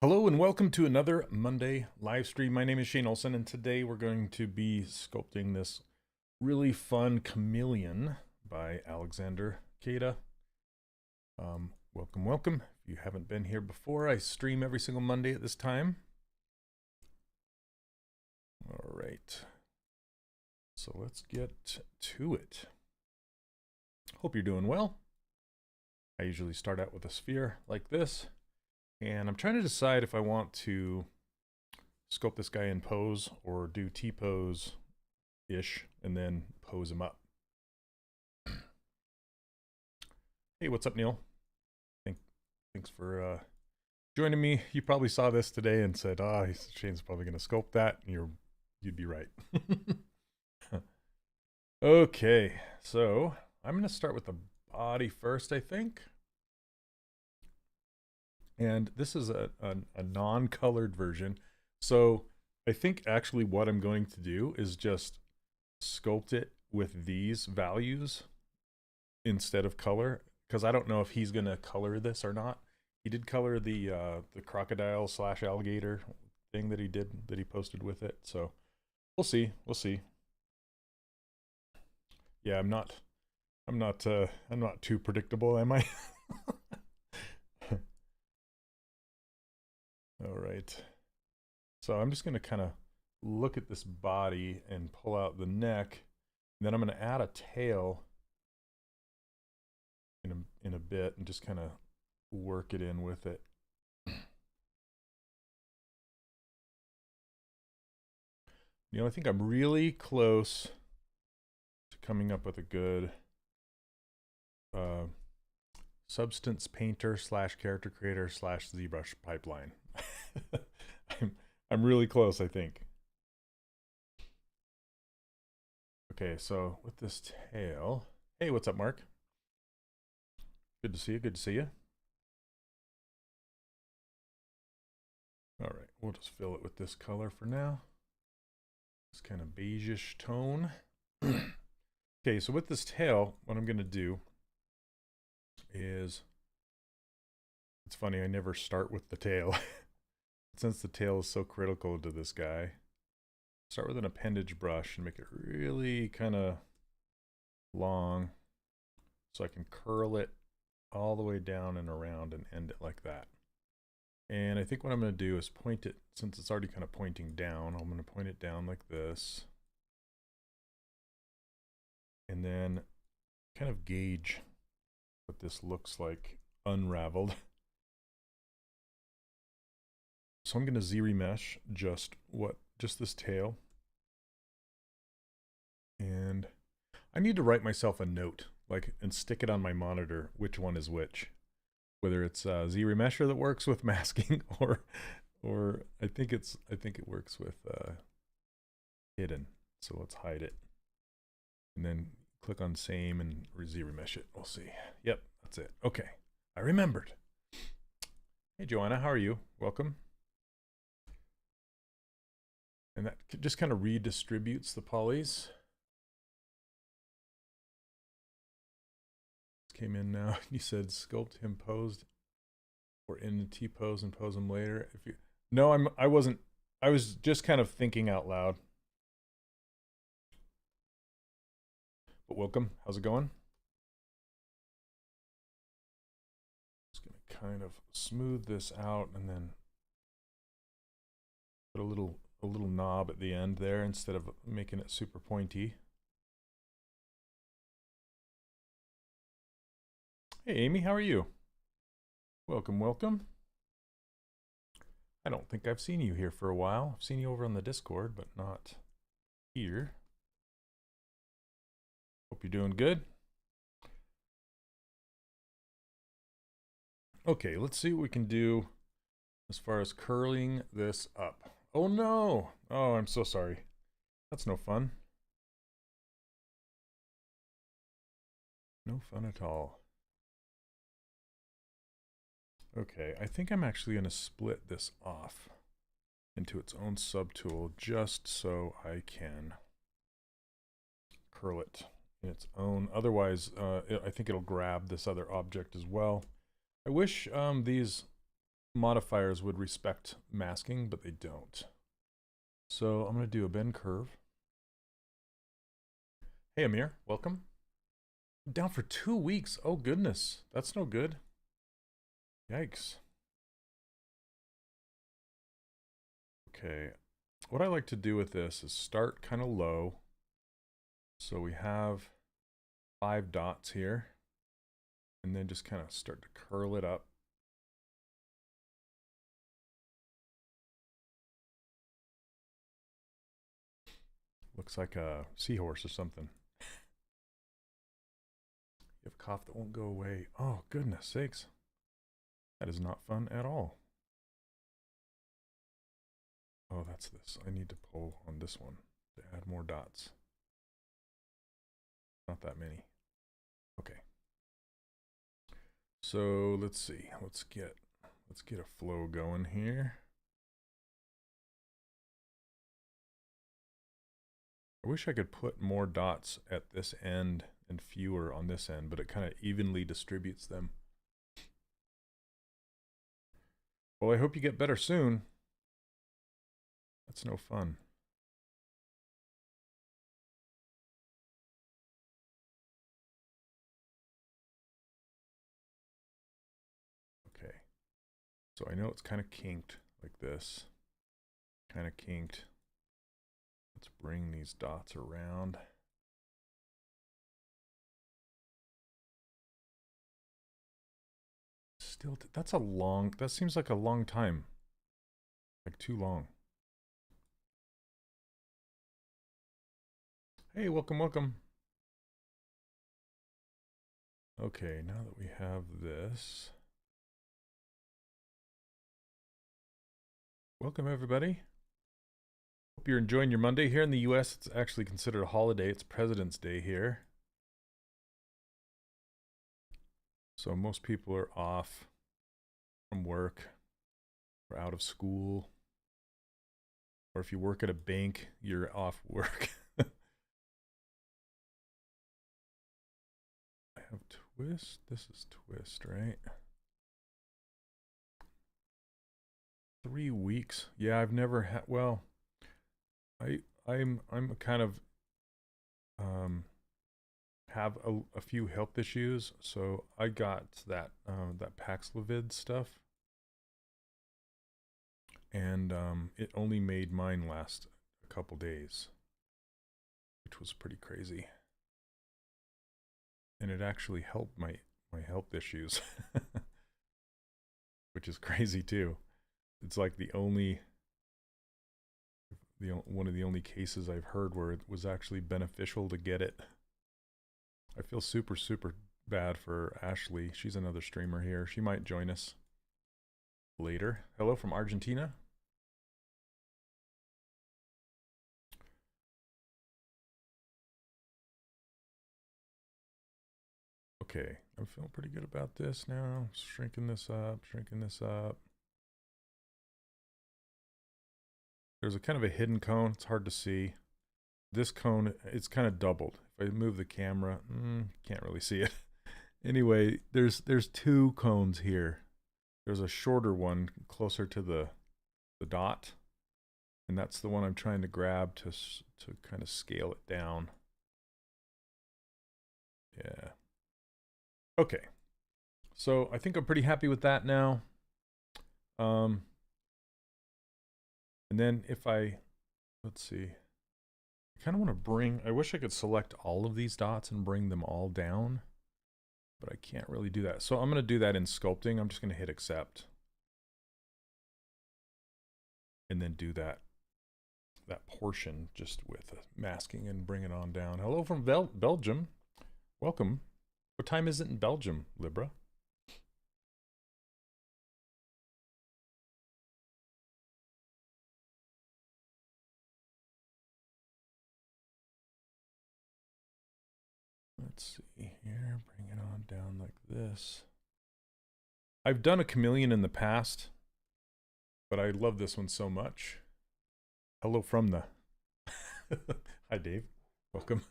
Hello and welcome to another Monday live stream. My name is Shane Olson, and today we're going to be sculpting this really fun chameleon by Alexander Keda. Welcome, welcome. If you haven't been here before, I stream every single Monday at this time. All right, so let's get to it. Hope you're doing well. I usually start out with a sphere like this. And I'm trying to decide if I want to sculpt this guy in pose or do T-pose-ish and then pose him up. Hey, what's up, Neil? Thanks for joining me. You probably saw this today and said, Shane's probably going to sculpt that. And you'd be right. Okay, so I'm going to start with the body first, I think. And this is a non-colored version. So I think actually what I'm going to do is just sculpt it with these values instead of color, because I don't know if he's going to color this or not. He did color the crocodile / alligator thing that he posted with it. So we'll see. Yeah, I'm not too predictable, am I? All right. So I'm just going to kind of look at this body and pull out the neck. And then I'm going to add a tail in a bit and just kind of work it in with it. You know, I think I'm really close to coming up with a good substance painter / character creator / ZBrush pipeline. I'm really close, I think. Okay, so with this tail, hey, what's up, Mark? Good to see you. Good to see you. All right, we'll just fill it with this color for now. This kind of beigeish tone. Okay, so with this tail, what I'm going to do is, it's funny, I never start with the tail. Since the tail is so critical to this guy, start with an appendage brush and make it really kind of long so I can curl it all the way down and around and end it like that. And I think what I'm going to do is point it, since it's already kind of pointing down, I'm going to point it down like this. And then kind of gauge what this looks like unraveled. So I'm going to Z-remesh just this tail. And I need to write myself a note, and stick it on my monitor, which one is which. Whether it's Z-remesher that works with masking or I think it works with hidden. So let's hide it. And then click on same and Z-remesh it. We'll see. Yep, that's it. Okay, I remembered. Hey, Joanna, how are you? Welcome. And that just kind of redistributes the polys. This came in now. You said sculpt him posed or in the T-pose and pose him later. No, I wasn't. I was just kind of thinking out loud. But welcome. How's it going? Just gonna kind of smooth this out and then put a little knob at the end there instead of making it super pointy. Hey Amy, how are you? Welcome, welcome. I don't think I've seen you here for a while. I've seen you over on the Discord, but not here. Hope you're doing good. Okay, let's see what we can do as far as curling this up. Oh no! Oh, I'm so sorry. That's no fun. No fun at all. Okay, I think I'm actually going to split this off into its own subtool just so I can curl it in its own. Otherwise, I think it'll grab this other object as well. I wish these modifiers would respect masking, but they don't. So I'm going to do a bend curve. Hey, Amir, welcome. I'm down for 2 weeks. Oh, goodness. That's no good. Yikes. Okay. What I like to do with this is start kind of low. So we have 5 dots here. And then just kind of start to curl it up. Looks like a seahorse or something. You have a cough that won't go away. Oh, goodness sakes. That is not fun at all. Oh, that's this. I need to pull on this one to add more dots. Not that many. Okay. So let's see. Let's get a flow going here. I wish I could put more dots at this end and fewer on this end, but it kind of evenly distributes them. Well, I hope you get better soon. That's no fun. Okay. So I know it's kind of kinked like this. Kind of kinked. Let's bring these dots around. Still, that's a long, that seems like a long time. Like too long. Hey, welcome, welcome. Okay, now that we have this. Welcome, everybody. Hope you're enjoying your Monday. Here in the US, it's actually considered a holiday. It's President's Day here. So most people are off from work or out of school. Or if you work at a bank, you're off work. I have twist. This is twist, right? 3 weeks. Yeah, I've never had, well, I'm kind of have a few health issues, so I got that that Paxlovid stuff, and it only made mine last a couple days, which was pretty crazy, and it actually helped my health issues, which is crazy too. It's like one of the only cases I've heard where it was actually beneficial to get it. I feel super, super bad for Ashley. She's another streamer here. She might join us later. Hello from Argentina. Okay, I'm feeling pretty good about this now. Shrinking this up, shrinking this up. There's a kind of a hidden cone. It's hard to see. This cone, it's kind of doubled. If I move the camera, can't really see it. Anyway, there's 2 cones here. There's a shorter one closer to the dot, and that's the one I'm trying to grab to kind of scale it down. Yeah. Okay. So I think I'm pretty happy with that now. And then if let's see, I kind of want to I wish I could select all of these dots and bring them all down, but I can't really do that. So I'm going to do that in sculpting. I'm just going to hit accept. And then do that portion just with masking and bring it on down. Hello from Belgium. Welcome. What time is it in Belgium, Libra? Let's see here, bring it on down like this. I've done a chameleon in the past, but I love this one so much. Hello from the... Hi, Dave. Welcome.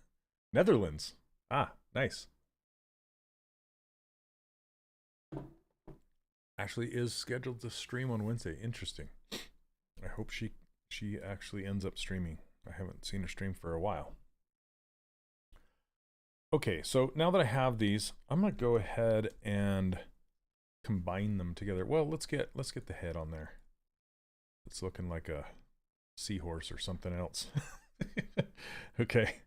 Netherlands. Ah, nice. actually is scheduled to stream on Wednesday. Interesting. I hope she actually ends up streaming. I haven't seen her stream for a while. Okay, so now that I have these, I'm gonna go ahead and combine them together. Well, let's get the head on there. It's looking like a seahorse or something else. Okay.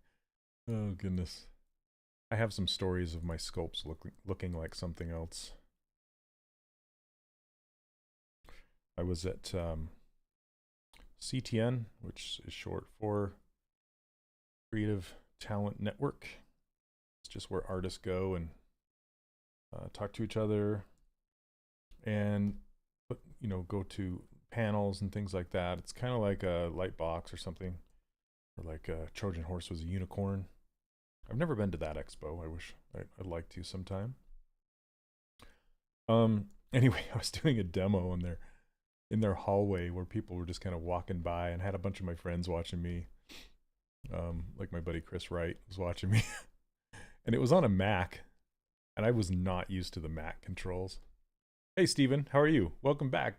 Oh goodness. I have some stories of my sculpts looking like something else. I was at CTN, which is short for Creative Talent Network. It's just where artists go and talk to each other and, you know, go to panels and things like that. It's kind of like a light box or something, or like a Trojan horse was a unicorn. I've never been to that expo. I wish I'd like to sometime. Anyway, I was doing a demo in their hallway where people were just kind of walking by, and had a bunch of my friends watching me. Like my buddy Chris Wright was watching me. And it was on a Mac, and I was not used to the Mac controls. Hey Steven, how are you? Welcome back.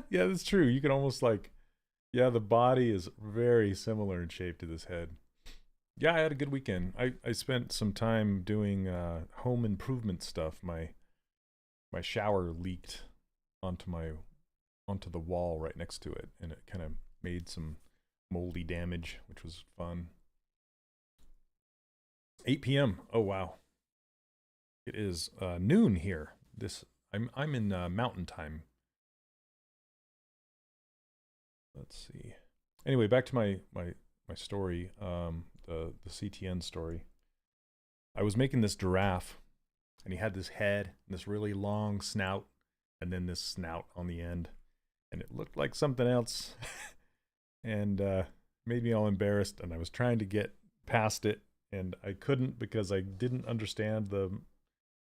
Yeah, that's true. You can almost like, yeah, the body is very similar in shape to this head. Yeah, I had a good weekend. I spent some time doing home improvement stuff. My shower leaked onto the wall right next to it, and it kind of made some moldy damage, which was fun. 8 p.m. Oh wow. It is noon here. I'm in mountain time. Let's see. Anyway, back to my story, the CTN story. I was making this giraffe, and he had this head, and this really long snout, and then this snout on the end, and it looked like something else. And made me all embarrassed, and I was trying to get past it, and I couldn't because I didn't understand the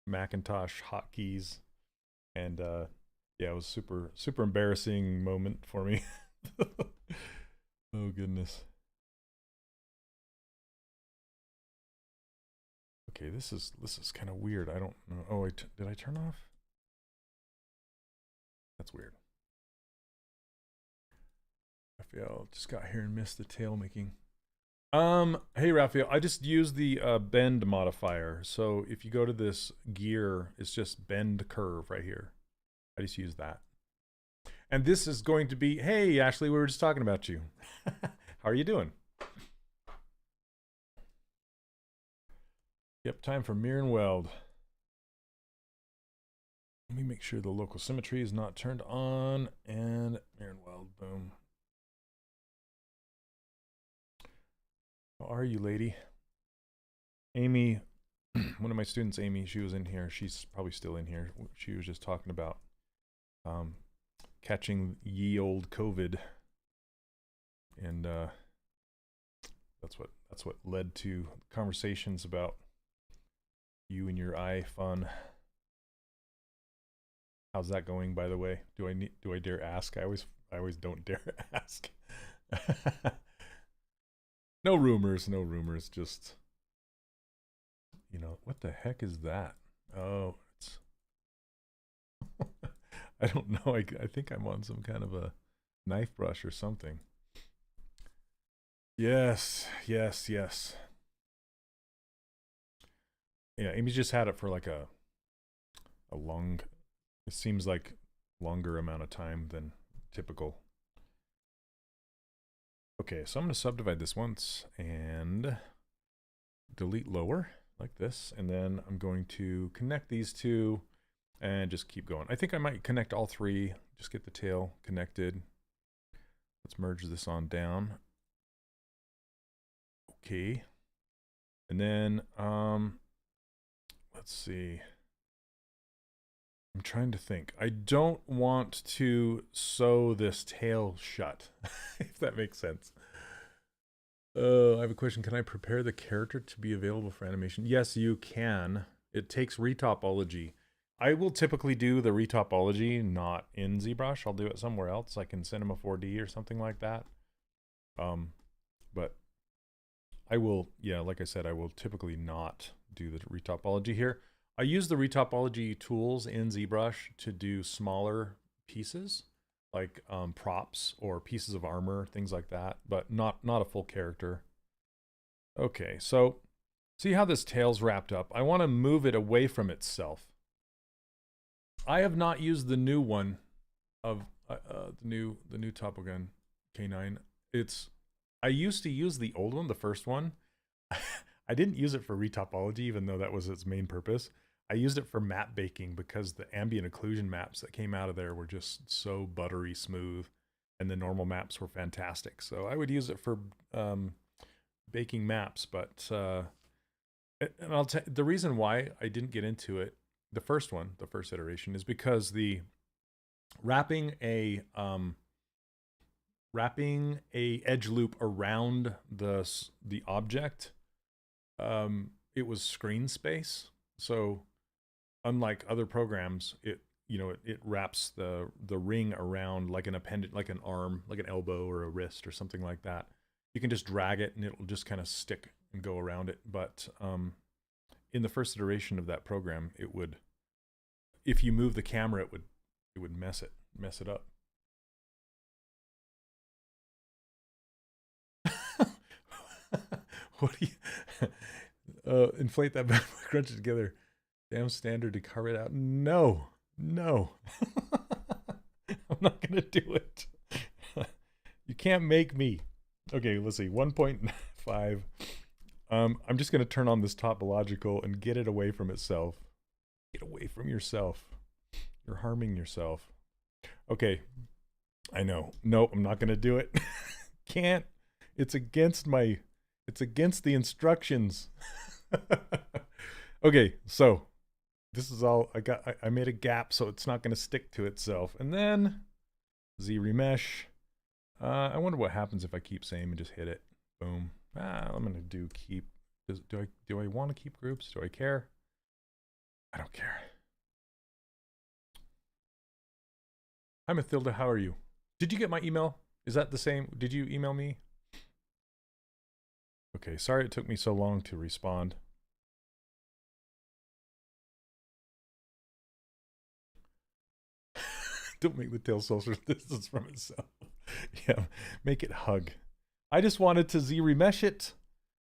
Macintosh hotkeys, and yeah, it was super embarrassing moment for me. Oh goodness. Okay, this is kind of weird. I don't know. Oh, did I turn off? That's weird. Raphael just got here and missed the tail making. Hey Raphael, I just used the bend modifier. So if you go to this gear, it's just bend curve right here. I just use that. And this is going to be, hey Ashley, we were just talking about you. How are you doing? Yep, time for mirror and weld. Let me make sure the local symmetry is not turned on, and mirror and weld, boom. How are you, lady? Amy, one of my students, Amy, she was in here. She's probably still in here. She was just talking about catching ye old COVID, and that's what led to conversations about you and your iPhone. How's that going, by the way? Do I dare ask? I always don't dare ask. No rumors, just, you know, what the heck is that? Oh, it's I don't know. I think I'm on some kind of a knife brush or something. Yes. Yeah, Amy's just had it for like a long, it seems like longer amount of time than typical. Okay, so I'm going to subdivide this once and delete lower like this, and then I'm going to connect these two and just keep going. I think I might connect all three, just get the tail connected. Let's merge this on down. Okay. And then, let's see. I'm trying to think. I don't want to sew this tail shut, if that makes sense. I have a question. Can I prepare the character to be available for animation? Yes, you can. It takes retopology. I will typically do the retopology not in ZBrush. I'll do it somewhere else, like in Cinema 4D or something like that. But I will, yeah, like I said, I will typically not do the retopology here. I use the retopology tools in ZBrush to do smaller pieces, like props or pieces of armor, things like that, but not a full character. Okay, so see how this tail's wrapped up? I want to move it away from itself. I have not used the new one of the new Top Gun K9. I used to use the old one, the first one. I didn't use it for retopology, even though that was its main purpose. I used it for map baking because the ambient occlusion maps that came out of there were just so buttery smooth, and the normal maps were fantastic. So I would use it for baking maps, but and I'll tell the reason why I didn't get into it, the first iteration, is because the wrapping a edge loop around the object, it was screen space. So unlike other programs, it wraps the ring around like an appendage, like an arm, like an elbow or a wrist or something like that. You can just drag it and it will just kind of stick and go around it. But in the first iteration of that program, it would, if you move the camera, it would mess it up. What do you inflate that back, crunch it together? Damn standard to carve it out. No. I'm not gonna do it. You can't make me. Okay, let's see. 1.5. I'm just gonna turn on this topological and get it away from itself. Get away from yourself. You're harming yourself. Okay. I know. Nope, I'm not gonna do it. Can't. It's against the instructions. Okay, so this is all I got. I made a gap so it's not going to stick to itself. And then Z remesh. I wonder what happens if I keep same and just hit it. Boom. I'm going to do keep. Do I want to keep groups? Do I care? I don't care. Hi Mathilda, how are you? Did you get my email? Is that the same? Did you email me? Okay, sorry it took me so long to respond. Don't make the tail social distance from itself. Yeah, make it hug. I just wanted to Z remesh it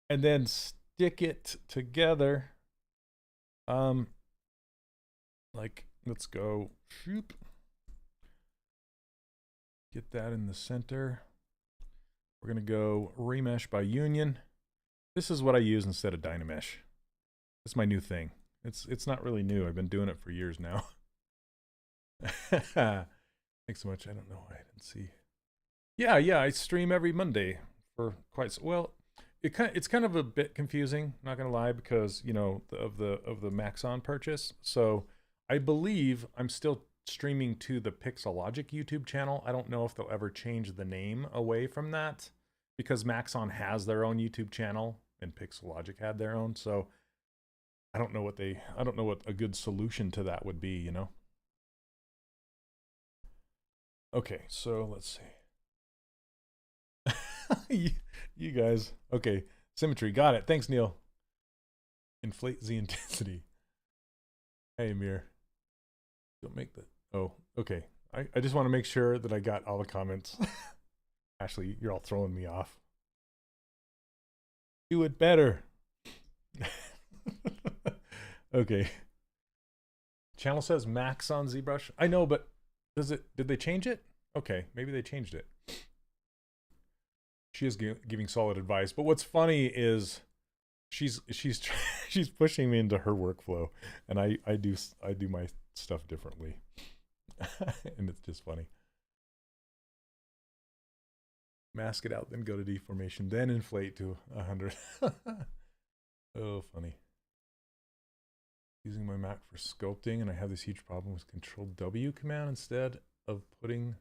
and then stick it together. Like, let's go. Shoop. Get that in the center. We're gonna go remesh by union. This is what I use instead of Dynamesh. It's my new thing. It's not really new. I've been doing it for years now. Thanks so much. I don't know why I didn't see. Yeah, I stream every Monday for quite well. It's kind of a bit confusing, not gonna lie, because of the Maxon purchase. So I believe I'm still streaming to the Pixelogic YouTube channel. I don't know if they'll ever change the name away from that, because Maxon has their own YouTube channel and Pixelogic had their own. So I don't know what a good solution to that would be, Okay, so let's see. you guys. Okay, symmetry. Got it. Thanks, Neil. Inflate Z intensity. Hey, Amir. Don't make the... Oh, okay. I just want to make sure that I got all the comments. Ashley, you're all throwing me off. Do it better. Okay. Channel says Max on ZBrush. I know, but did they change it? Okay, maybe they changed it. She is giving solid advice, but what's funny is she's pushing me into her workflow, and I do my stuff differently. And it's just funny. Mask it out, then go to deformation, then inflate to 100. Oh, funny. Using my Mac for sculpting, and I have this huge problem with Control W command. Instead of putting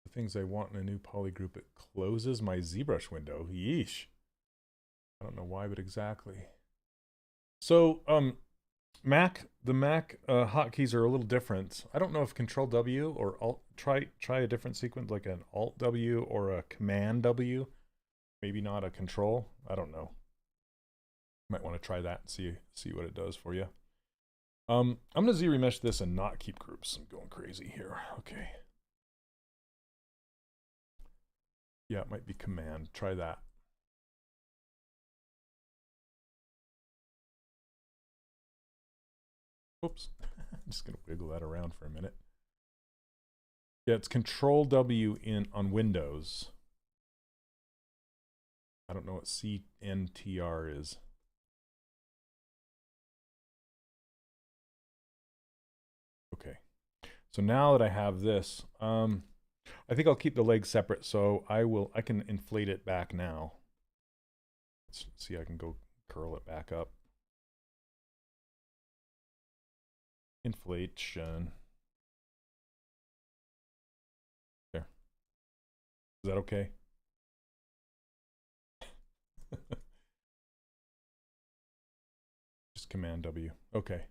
the things I want in a new poly group, it closes my ZBrush window. Yeesh. I don't know why, but exactly. So, the Mac hotkeys are a little different. I don't know if Control W or Alt, try a different sequence, like an Alt W or a Command W. Maybe not a Control. I don't know. Might want to try that and see what it does for you. I'm gonna Z-remesh this and not keep groups. I'm going crazy here. Okay. Yeah, it might be command. Try that. Oops. I'm just gonna wiggle that around for a minute. Yeah, it's Control W on Windows. I don't know what CNTR is. Okay. So now that I have this, I think I'll keep the legs separate, so I can inflate it back now. Let's see, I can go curl it back up. Inflation. There. Is that okay? Just Command W. Okay.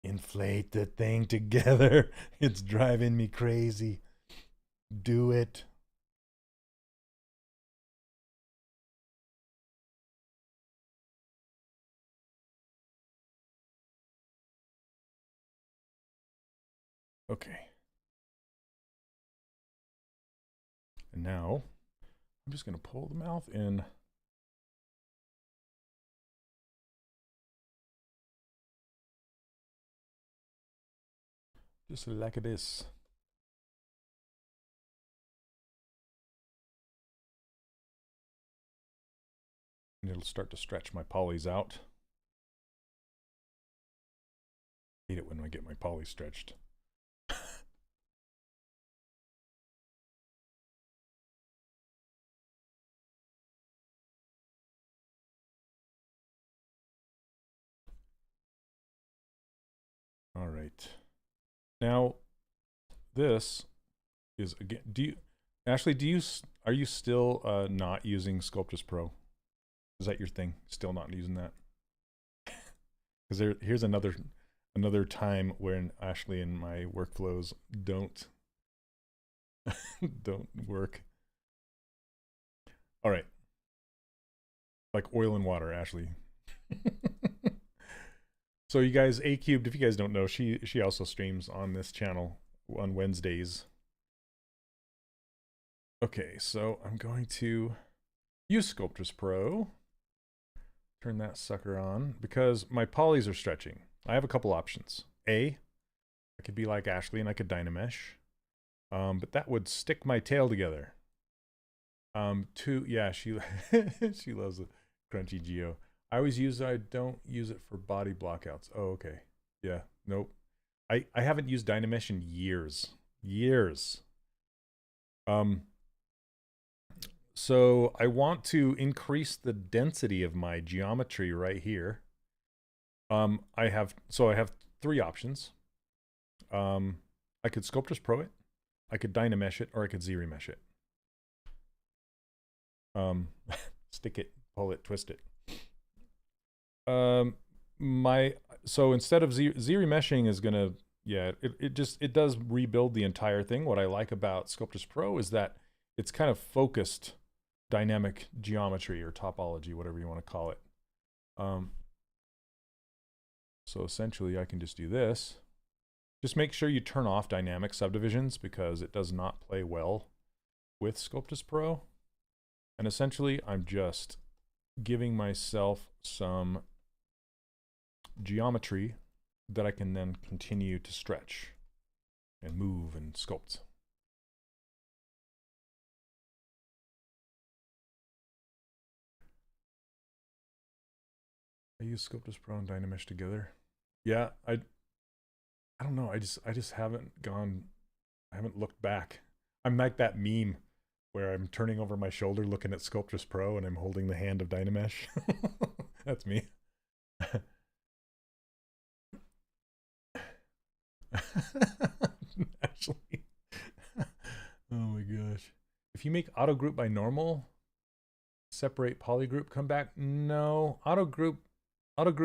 Inflate the thing together. It's driving me crazy. Do it. Okay. And now I'm just going to pull the mouth in. Just like this. And it'll start to stretch my polys out. I hate it when I get my poly stretched. All right. Now, this is again. Are you still not using Sculptus Pro? Is that your thing? Still not using that? Because here's another time when Ashley and my workflows don't work. All right. Like oil and water, Ashley. So you guys, A Cubed, if you guys don't know, she also streams on this channel on Wednesdays. Okay, so I'm going to use Sculptus Pro. Turn that sucker on because my polys are stretching. I have a couple options. I could be like Ashley and I could Dynamesh, but that would stick my tail together. Yeah, she she loves the crunchy geo. I don't use it for body blockouts. Oh, okay. Yeah, nope. I haven't used Dynamesh in years. So I want to increase the density of my geometry right here. I have three options. I could Sculptus Pro it, I could Dynamesh it, or I could Z-remesh it. Stick it, pull it, twist it. So instead of Z-remeshing is gonna, yeah, it does rebuild the entire thing. What I like about Sculptus Pro is that it's kind of focused dynamic geometry or topology, whatever you want to call it. So essentially I can just do this. Just make sure you turn off dynamic subdivisions because it does not play well with Sculptus Pro. And essentially I'm just giving myself some geometry that I can then continue to stretch and move and sculpt. I use Sculptus Pro and Dynamesh together. Yeah, I don't know. I just haven't looked back. I'm like that meme where I'm turning over my shoulder looking at Sculptus Pro and I'm holding the hand of Dynamesh. That's me. Actually. Oh my gosh. If you make auto group by normal, separate polygroup, come back. No, auto group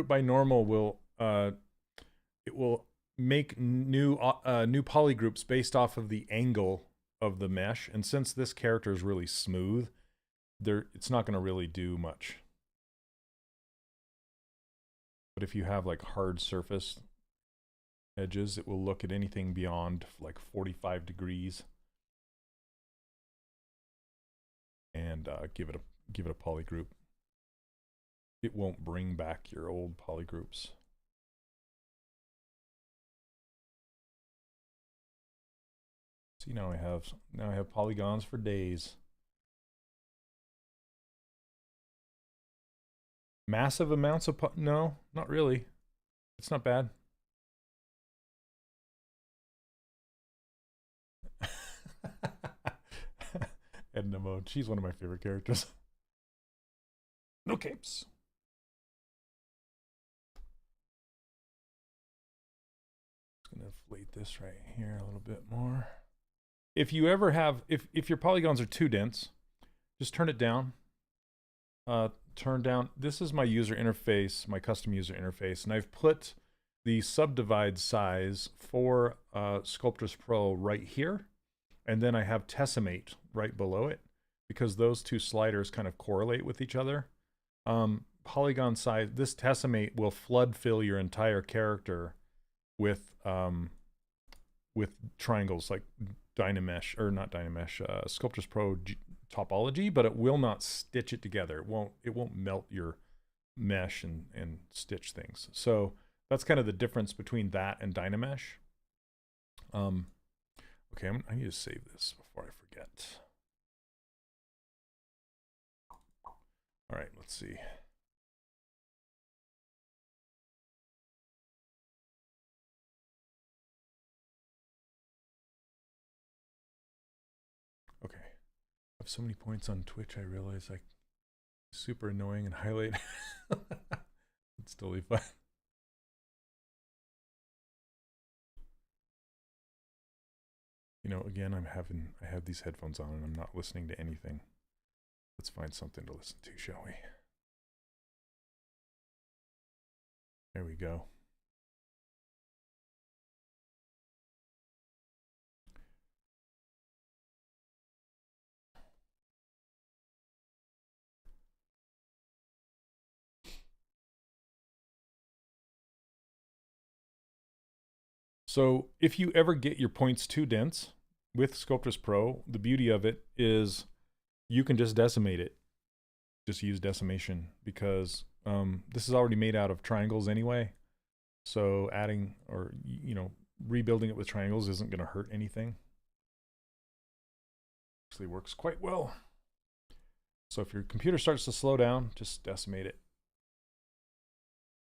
by normal will it will make new polygroups based off of the angle of the mesh, and since this character is really smooth, it's not going to really do much. But if you have like hard surface, edges. It will look at anything beyond like 45 degrees and give it a polygroup. It won't bring back your old polygroups. See, now I have polygons for days. Massive amounts of no, not really. It's not bad. Edna Mode. She's one of my favorite characters. No capes. Just gonna inflate this right here a little bit more. If you ever have, if your polygons are too dense, just turn it down. Turn down. This is my user interface, my custom user interface, and I've put the subdivide size for Sculptris Pro right here, and then I have Tessimate right below it, because those two sliders kind of correlate with each other. Polygon size, this Tessimate will flood fill your entire character with triangles like Dynamesh, or not Dynamesh, Sculptris Pro topology, but it will not stitch it together. It won't melt your mesh and stitch things. So that's kind of the difference between that and Dynamesh. Okay, I need to save this before I forget. All right, let's see. Okay, I have so many points on Twitch, I realize like super annoying and highlight. It's totally fine. You know, again, I have these headphones on and I'm not listening to anything. Let's find something to listen to, shall we? There we go. So if you ever get your points too dense with Sculptris Pro, the beauty of it is you can just decimate it. Just use decimation, because this is already made out of triangles anyway. So adding, or you know, rebuilding it with triangles isn't going to hurt anything. Actually works quite well. So if your computer starts to slow down, just decimate it.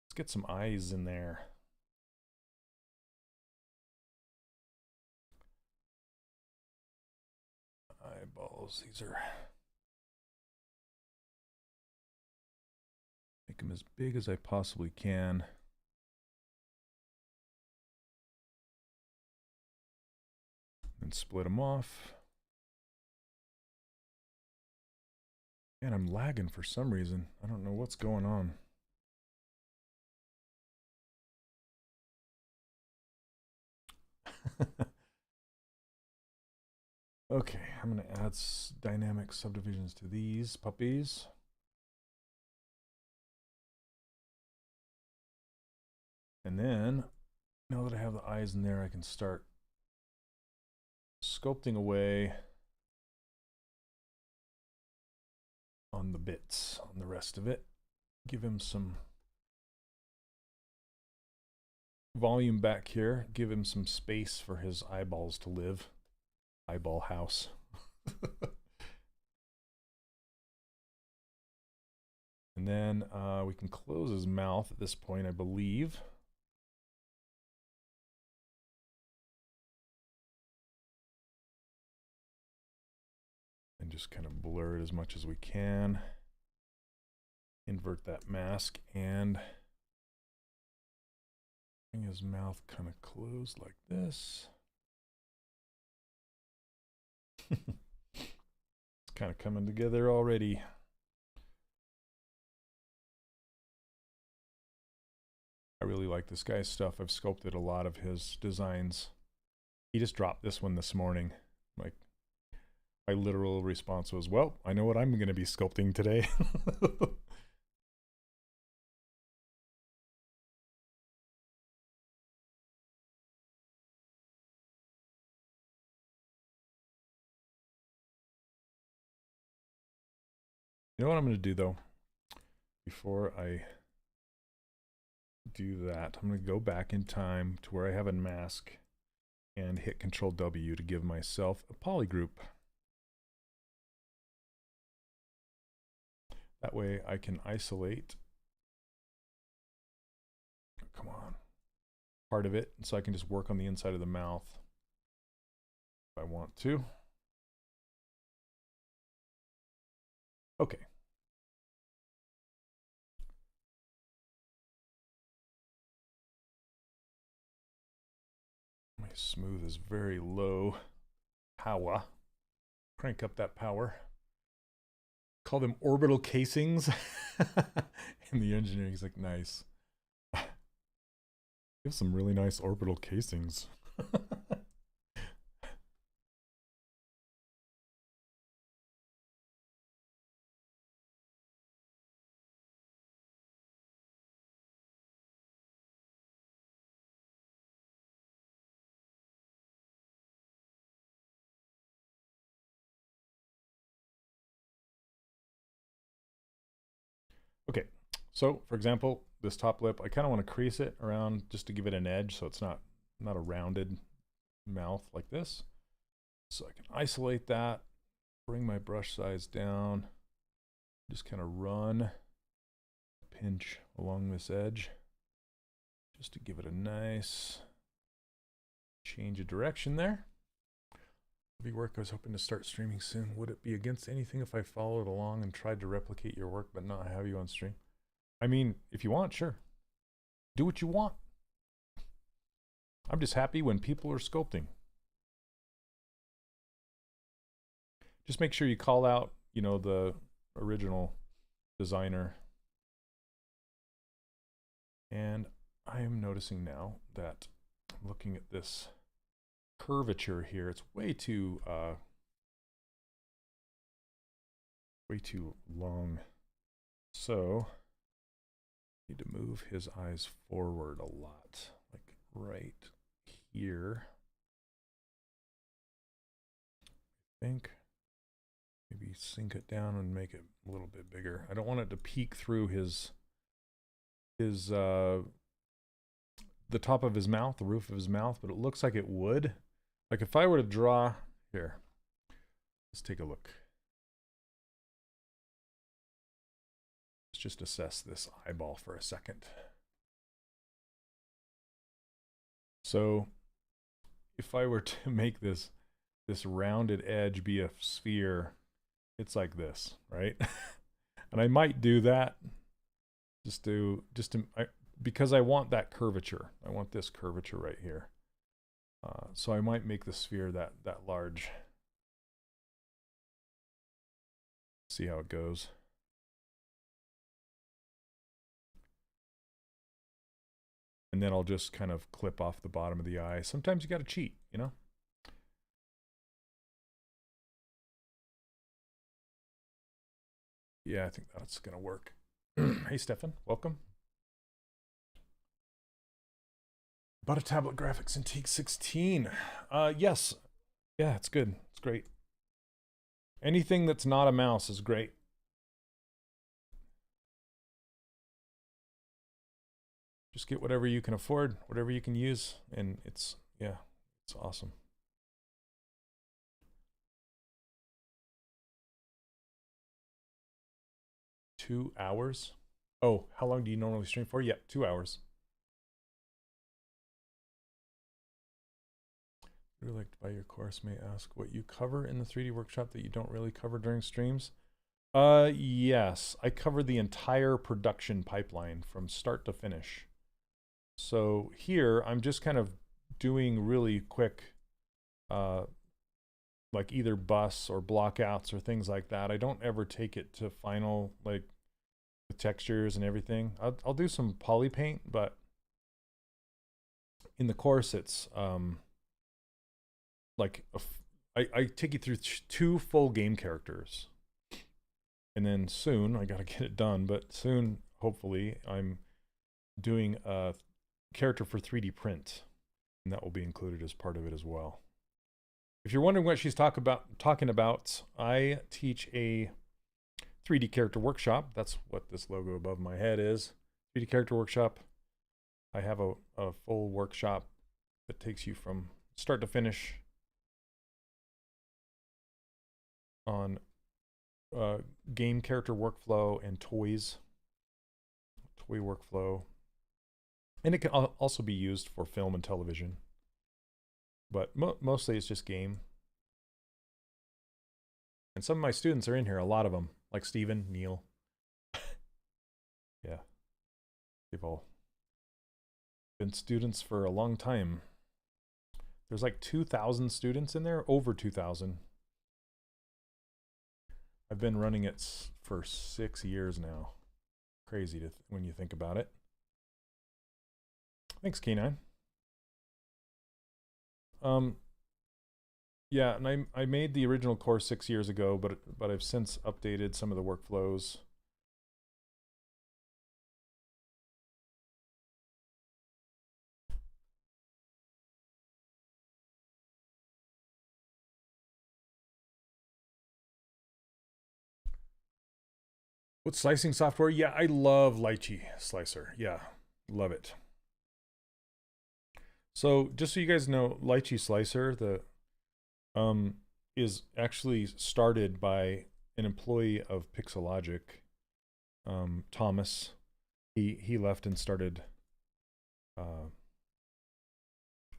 Let's get some eyes in there. Eyeballs, these are, make them as big as I possibly can. And split them off. And I'm lagging for some reason. I don't know what's going on. Okay, I'm going to add dynamic subdivisions to these puppies. And then, now that I have the eyes in there, I can start sculpting away on the bits, on the rest of it. Give him some volume back here. Give him some space for his eyeballs to live. Eyeball house. And then we can close his mouth at this point, I believe. And just kind of blur it as much as we can. Invert that mask and bring his mouth kind of closed like this. It's kind of coming together already. I really like this guy's stuff. I've sculpted a lot of his designs. He just dropped this one this morning. Like, my literal response was, well, I know what I'm going to be sculpting today. You know what I'm going to do though? Before I do that, I'm going to go back in time to where I have a mask and hit Control W to give myself a polygroup. That way I can isolate, come on, part of it, so I can just work on the inside of the mouth if I want to. Okay. My smooth is very low power. Crank up that power. Call them orbital casings. And the engineering's like, nice. You have some really nice orbital casings. Okay, so for example, this top lip, I kind of want to crease it around just to give it an edge so it's not a rounded mouth like this. So I can isolate that, bring my brush size down, just kind of run, pinch along this edge just to give it a nice change of direction there. Work. I was hoping to start streaming soon. Would it be against anything if I followed along and tried to replicate your work but not have you on stream? I mean, if you want, sure. Do what you want. I'm just happy when people are sculpting. Just make sure you call out, you know, the original designer. And I am noticing now that I'm looking at this curvature here. It's way too long. So I need to move his eyes forward a lot, like right here. I think maybe sink it down and make it a little bit bigger. I don't want it to peek through his the top of his mouth, the roof of his mouth, but it looks like it would. Like if I were to draw here, let's take a look. Let's just assess this eyeball for a second. So if I were to make this rounded edge be a sphere, it's like this, right? And I might do that because I want that curvature. I want this curvature right here. So I might make the sphere that large. See how it goes. And then I'll just kind of clip off the bottom of the eye. Sometimes you got to cheat, you know? Yeah, I think that's going to work. Hey, Stefan, welcome. Bought a tablet graphics in Teak 16. Yes. Yeah, it's good. It's great. Anything that's not a mouse is great. Just get whatever you can afford, whatever you can use, and it's awesome. Two hours? Oh, how long do you normally stream for? Yeah, 2 hours. I'd really like to buy your course. May I ask what you cover in the 3D workshop that you don't really cover during streams? Yes, I cover the entire production pipeline from start to finish. So here I'm just kind of doing really quick, like either bus or blockouts or things like that. I don't ever take it to final, like the textures and everything. I'll do some poly paint, but in the course it's like I take you through 2 full game characters, and then soon I gotta get it done, but soon hopefully I'm doing a character for 3D print, and that will be included as part of it as well. If you're wondering what she's talking about, I teach a 3D Character Workshop. That's what this logo above my head is. 3D Character Workshop. I have a full workshop that takes you from start to finish on game character workflow and toys. Toy workflow. And it can also be used for film and television. But mostly it's just game. And some of my students are in here, a lot of them. Like Steven, Neil. Yeah. They've all been students for a long time. There's like 2,000 students in there, over 2,000. I've been running it for 6 years now. Crazy when you think about it. Thanks, K9. Yeah, and I made the original course 6 years ago, but I've since updated some of the workflows. What slicing software? Yeah, I love Lychee Slicer. Yeah, love it. So just so you guys know, Lychee Slicer, is actually started by an employee of Pixelogic, Thomas. He left and started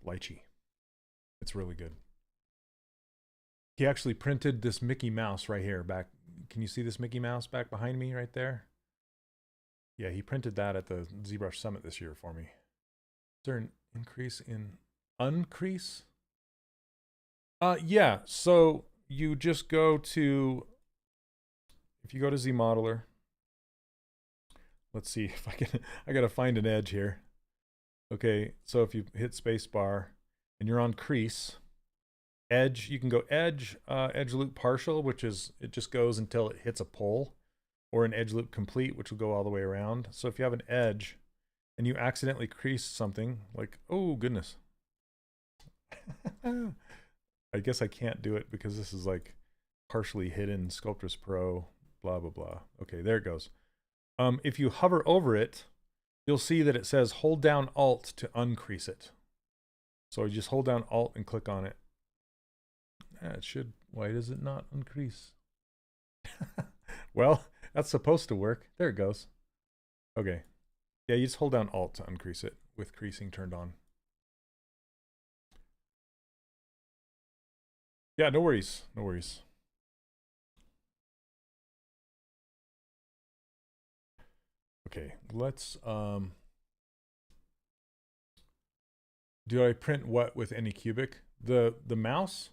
Lychee. It's really good. He actually printed this Mickey Mouse right here back. Can you see this Mickey Mouse back behind me right there? Yeah, he printed that at the ZBrush Summit this year for me. Is there an increase in uncrease? Yeah, so you just go to, if you go to ZModeler, let's see if I can, I gotta find an edge here. Okay, so if you hit spacebar and you're on crease, edge, you can go edge, edge loop partial, which is, it just goes until it hits a pole, or an edge loop complete, which will go all the way around. So if you have an edge and you accidentally crease something, like, oh goodness. I guess I can't do it because this is like partially hidden Sculptress Pro, blah, blah, blah. Okay, there it goes. If you hover over it, you'll see that it says hold down Alt to uncrease it. So you just hold down Alt and click on it. It should, why does it not uncrease? Well, that's supposed to work. There it goes. Okay. Yeah, you just hold down Alt to uncrease it with creasing turned on. Yeah, no worries. No worries. Okay, let's, do I print what with Anycubic? The mouse?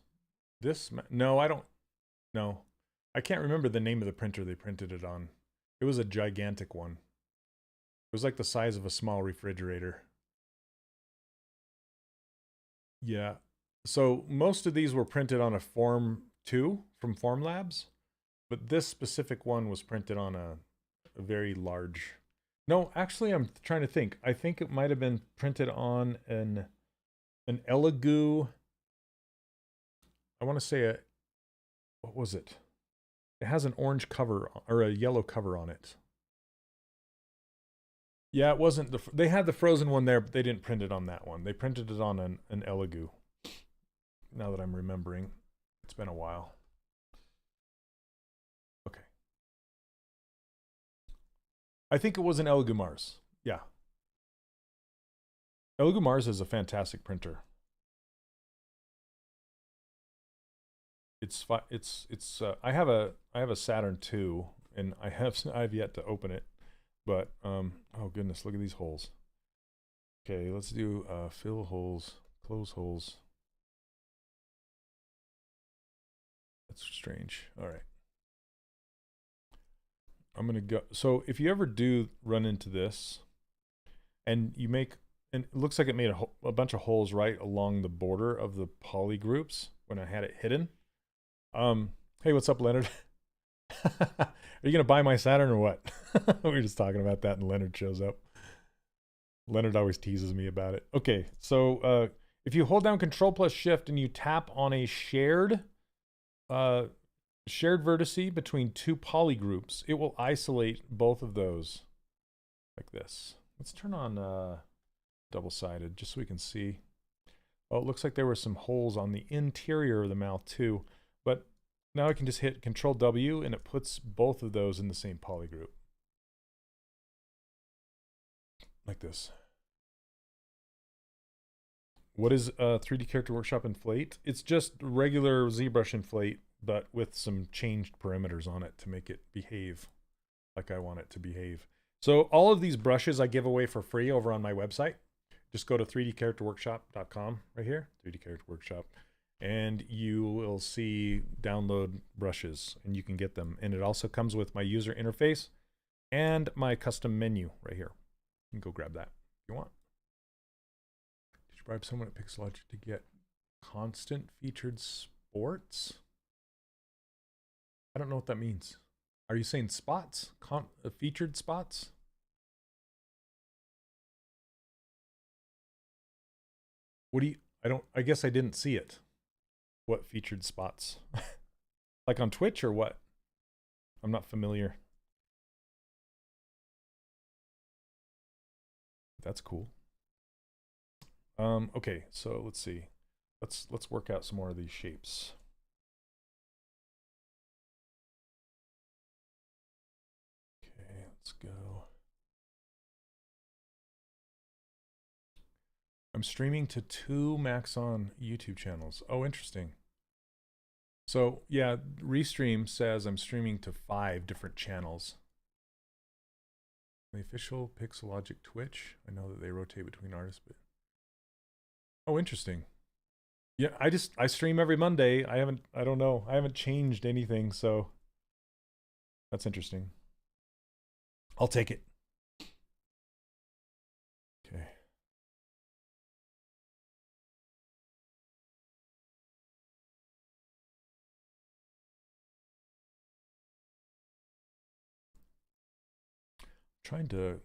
This? No, I don't. No. I can't remember the name of the printer they printed it on. It was a gigantic one. It was like the size of a small refrigerator. Yeah. So most of these were printed on a Form 2 from Formlabs, but this specific one was printed on a very large. No, actually, I'm trying to think. I think it might have been printed on an Elegoo. I want to say what was it? It has an orange cover or a yellow cover on it. Yeah, it wasn't they had the frozen one there, but they didn't print it on that one. They printed it on an Elegoo. Now that I'm remembering, it's been a while. Okay. I think it was an Elegoo Mars. Yeah. Elegoo Mars is a fantastic printer. I have a Saturn II and I've yet to open it, but oh goodness, look at these holes. Okay, let's do fill holes, close holes. That's strange. All right. I'm going to go. So if you ever do run into this and you make, and it looks like it made a bunch of holes right along the border of the poly groups when I had it hidden. Hey, what's up, Leonard? Are you going to buy my Saturn or what? We were just talking about that and Leonard shows up. Leonard always teases me about it. Okay, so if you hold down Control plus Shift and you tap on a shared shared vertice between two poly groups. It will isolate both of those like this. Let's turn on double-sided just so we can see. Oh, it looks like there were some holes on the interior of the mouth too, but now I can just hit Control W and it puts both of those in the same poly group. Like this. What is 3D Character Workshop Inflate? It's just regular ZBrush Inflate, but with some changed parameters on it to make it behave like I want it to behave. So all of these brushes I give away for free over on my website. Just go to 3dcharacterworkshop.com right here, 3D Character Workshop, and you will see download brushes and you can get them. And it also comes with my user interface and my custom menu right here. You can go grab that if you want. Did you bribe someone at Pixelogic to get constant featured sports? I don't know what that means. Are you saying spots? Featured spots? What do you, I guess I didn't see it. What featured spots? Like on Twitch or what? I'm not familiar. That's cool. Okay, so let's see. Let's work out some more of these shapes. Okay, let's go. I'm streaming to 2 Maxon YouTube channels. Oh, interesting. So yeah, Restream says I'm streaming to 5 different channels. The official Pixelogic Twitch. I know that they rotate between artists, but oh, interesting. Yeah, I stream every Monday. I don't know. I haven't changed anything, so that's interesting. I'll take it. Okay. Trying to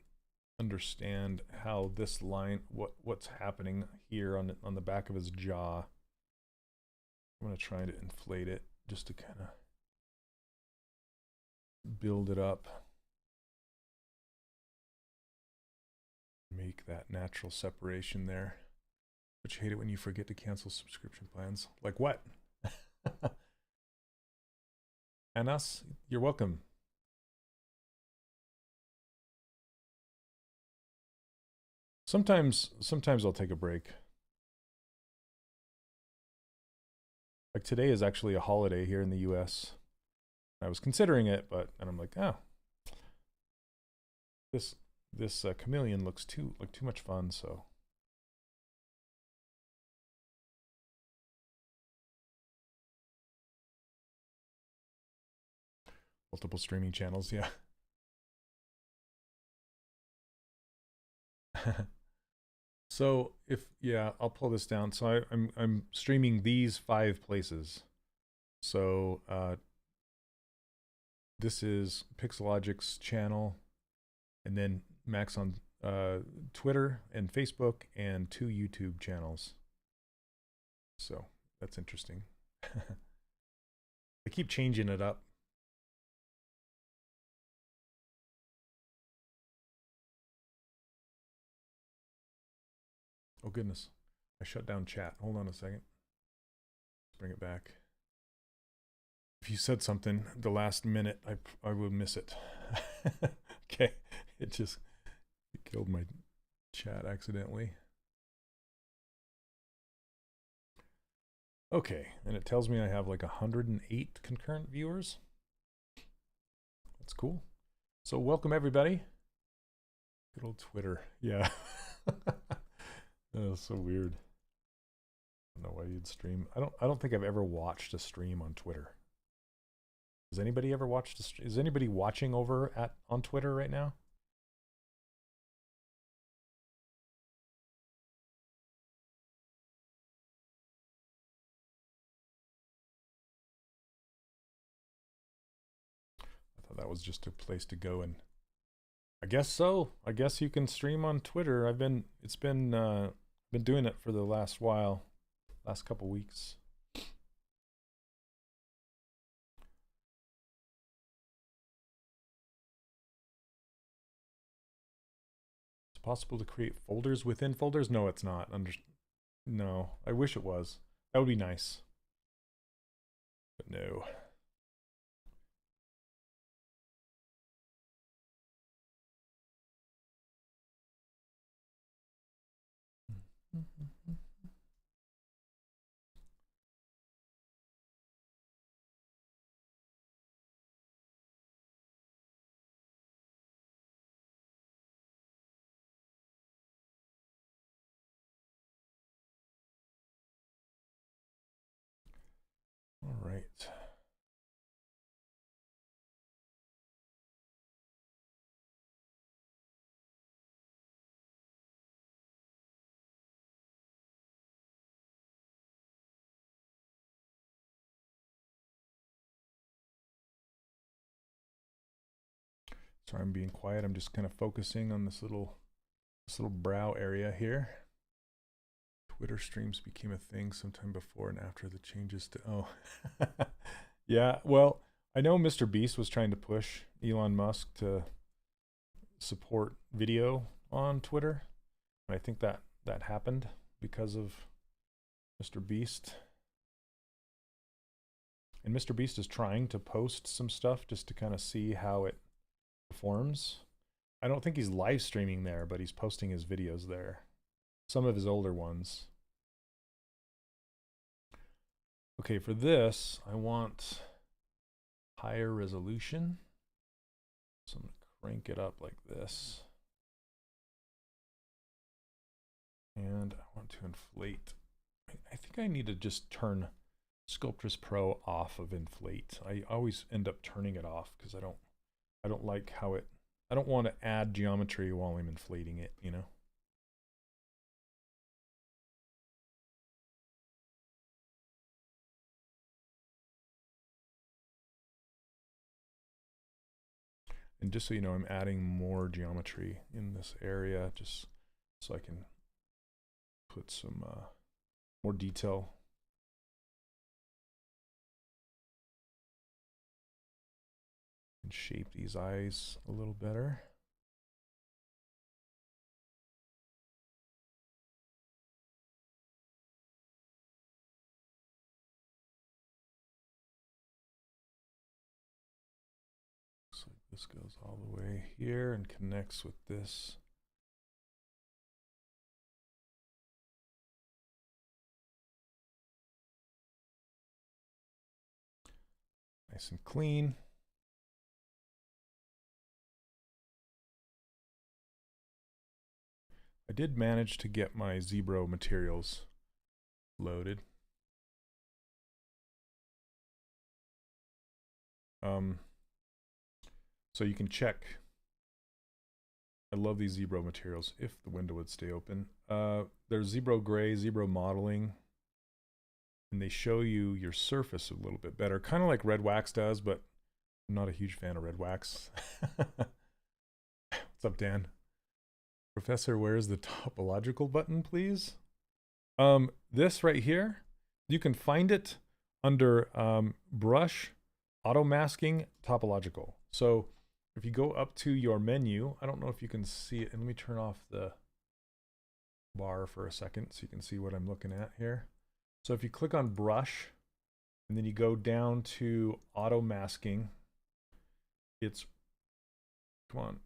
understand how this line, what's happening here on the back of his jaw. I'm gonna try to inflate it just to kind of build it up, make that natural separation there. But you hate it when you forget to cancel subscription plans. Like what? Anas, you're welcome. Sometimes I'll take a break. Like today is actually a holiday here in the US. I was considering it, but and I'm like, oh, this chameleon looks too much fun, so. Multiple streaming channels, yeah. So yeah, I'll pull this down. So I'm streaming these 5 places. So this is Pixelogic's channel, and then Max on Twitter and Facebook, and 2 YouTube channels. So that's interesting. I keep changing it up. Oh goodness, I shut down chat. Hold on a second. Let's bring it back. If you said something the last minute, I will miss it. Okay, it killed my chat accidentally. Okay, and it tells me I have like 108 concurrent viewers. That's cool. So welcome everybody. Good old Twitter. Yeah. That was so weird. I don't know why you'd stream. I don't think I've ever watched a stream on Twitter. Has anybody ever watched a stream? Is anybody watching over on Twitter right now? I thought that was just a place to go, and I guess so. I guess you can stream on Twitter. It's been doing it for the last while, last couple weeks. possible to create folders within folders? No, it's not. No, I wish it was. That would be nice. But no. All right. Sorry, I'm being quiet. I'm just kind of focusing on this little brow area here. Twitter streams became a thing sometime before and after the changes to, oh. Yeah, well, I know Mr. Beast was trying to push Elon Musk to support video on Twitter. And I think that happened because of Mr. Beast. And Mr. Beast is trying to post some stuff just to kind of see how it performs. I don't think he's live streaming there, but he's posting his videos there. Some of his older ones. Okay, for this, I want higher resolution. So I'm going to crank it up like this. And I want to inflate. I think I need to just turn Sculptress Pro off of inflate. I always end up turning it off because I don't like how it, I don't want to add geometry while I'm inflating it, you know? And just so you know, I'm adding more geometry in this area just so I can put some more detail. And shape these eyes a little better. Looks like this goes all the way here and connects with this. Nice and clean. I did manage to get my ZBrush materials loaded. So you can check. I love these ZBrush materials if the window would stay open. There's ZBrush Gray, ZBrush Modeling, and they show you your surface a little bit better, kind of like Red Wax does, but I'm not a huge fan of Red Wax. What's up, Dan? Professor, where's the topological button, please? This right here, you can find it under Brush, Auto Masking, Topological. So if you go up to your menu, I don't know if you can see it, and let me turn off the bar for a second so you can see what I'm looking at here. So if you click on Brush, and then you go down to Auto Masking, it's, come on,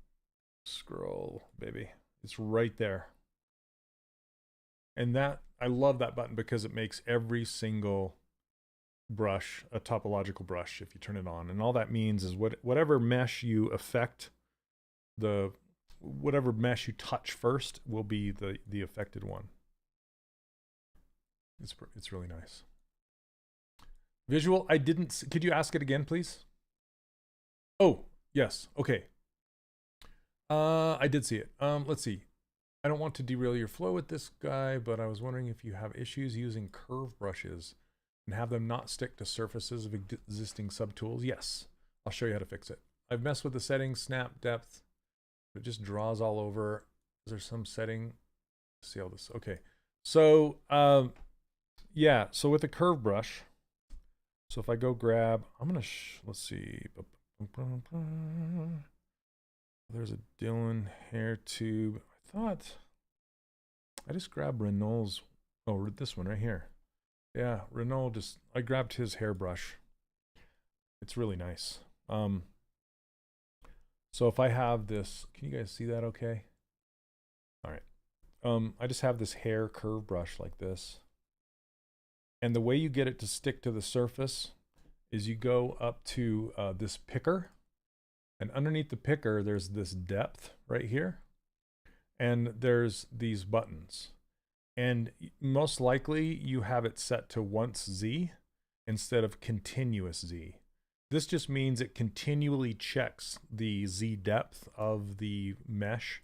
scroll, baby. It's right there. And that, I love that button because it makes every single brush a topological brush if you turn it on. And all that means is whatever mesh you affect, whatever mesh you touch first will be the affected one. It's really nice. Visual, I didn't, could you ask it again, please? Oh, yes, okay. I did see it. Let's see. I don't want to derail your flow with this guy, but I was wondering if you have issues using curve brushes and have them not stick to surfaces of existing subtools. Yes, I'll show you how to fix it. I've messed with the settings, snap, depth. It just draws all over. Is there some setting? See all this. Okay. So, yeah, so with a curve brush, so if I go grab, I'm going to, let's see. There's a Dylan hair tube. I thought I just grabbed Renault's, oh, this one right here. Yeah, Renault I grabbed his hairbrush. It's really nice. So if I have this, can you guys see that okay? All right. I just have this hair curve brush like this. And the way you get it to stick to the surface is you go up to this picker. And underneath the picker, there's this depth right here. And there's these buttons. And most likely you have it set to once Z instead of continuous Z. This just means it continually checks the Z depth of the mesh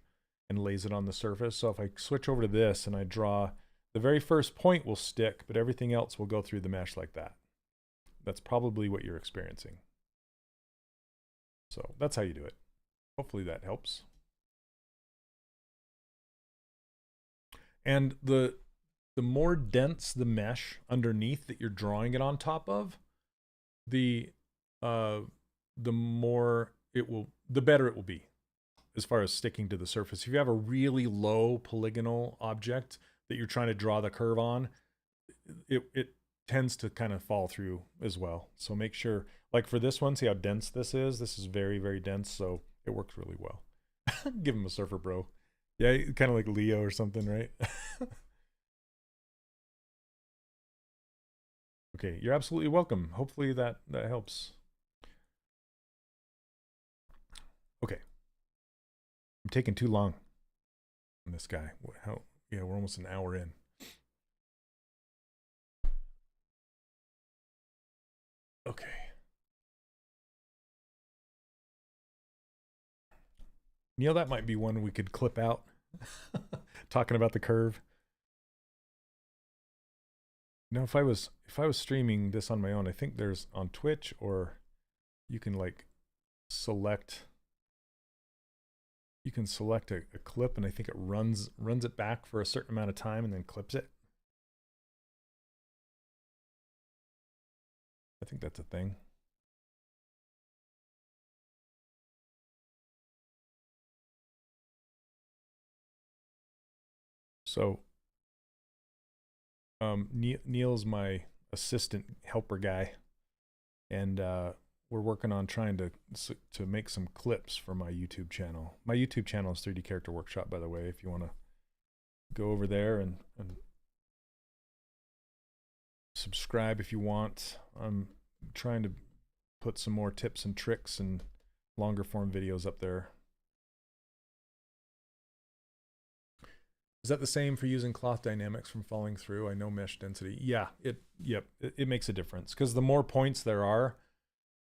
and lays it on the surface. So if I switch over to this and I draw, the very first point will stick, but everything else will go through the mesh like that. That's probably what you're experiencing. So that's how you do it. Hopefully that helps. And the more dense the mesh underneath that you're drawing it on top of, the more it will, the better it will be as far as sticking to the surface. If you have a really low polygonal object that you're trying to draw the curve on, it tends to kind of fall through as well. So make sure, like for this one, see how dense this is? This is very, very dense, so it works really well. Give him a surfer bro. Yeah, kind of like Leo or something, right? Okay, you're absolutely welcome. Hopefully that helps. Okay. I'm taking too long on this guy. How? Yeah, we're almost an hour in. Okay. Neil, that might be one we could clip out. Talking about the curve. No, if I was streaming this on my own, I think there's on Twitch, or you can like select. You can select a clip, and I think it runs it back for a certain amount of time and then clips it. I think that's a thing. So Neil's my assistant helper guy, and we're working on trying to make some clips for my YouTube channel. My YouTube channel is 3D Character Workshop, by the way, if you want to go over there and subscribe if you want. I'm trying to put some more tips and tricks and longer form videos up there. Is that the same for using cloth dynamics from falling through? I know mesh density. Yeah, it makes a difference, because the more points there are,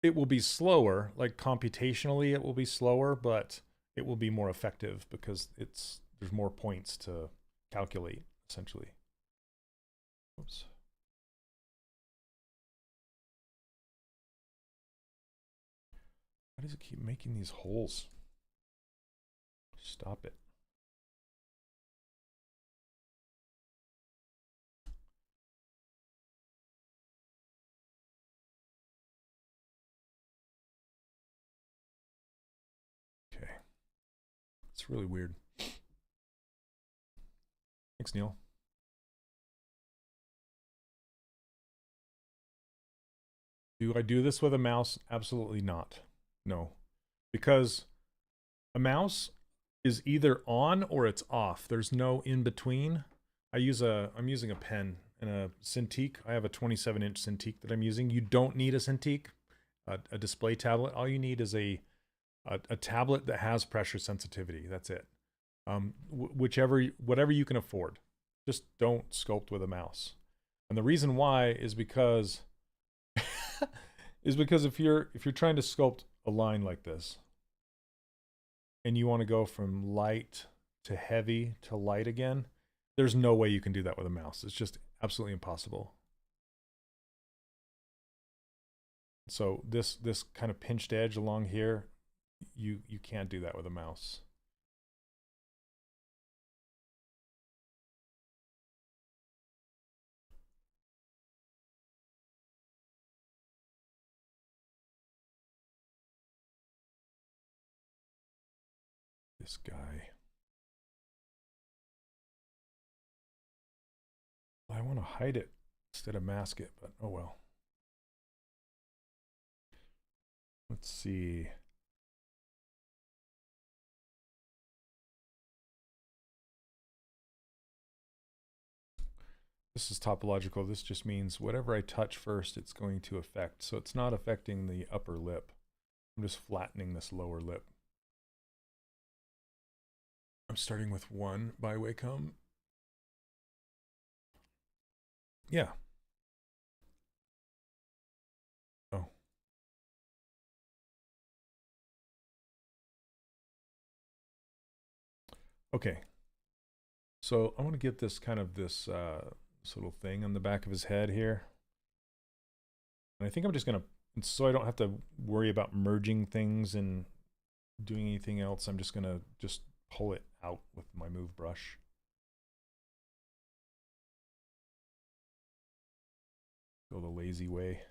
it will be slower. Like computationally, it will be slower, but it will be more effective because there's more points to calculate, essentially. Oops. Why does it keep making these holes? Stop it. Okay. It's really weird. Thanks, Neil. Do I do this with a mouse? Absolutely not. No. Because a mouse is either on or it's off. There's no in between. I'm using a pen and a Cintiq. I have a 27-inch Cintiq that I'm using. You don't need a Cintiq, a display tablet. All you need is a tablet that has pressure sensitivity. That's it. Whatever you can afford. Just don't sculpt with a mouse. And the reason why is because if you're trying to sculpt a line like this, and you want to go from light to heavy to light again, there's no way you can do that with a mouse. It's just absolutely impossible. So this kind of pinched edge along here, you can't do that with a mouse. This guy. want to hide it instead of mask it, but oh well. Let's see. This is topological. This just means whatever I touch first, it's going to affect. So it's not affecting the upper lip. I'm just flattening this lower lip. I'm starting with 1 by Wacom. Yeah. Oh. Okay. So I want to get this kind of this little thing on the back of his head here. And I think I'm just going to, so I don't have to worry about merging things and doing anything else, I'm just going to just pull it out with my move brush. Go the lazy way.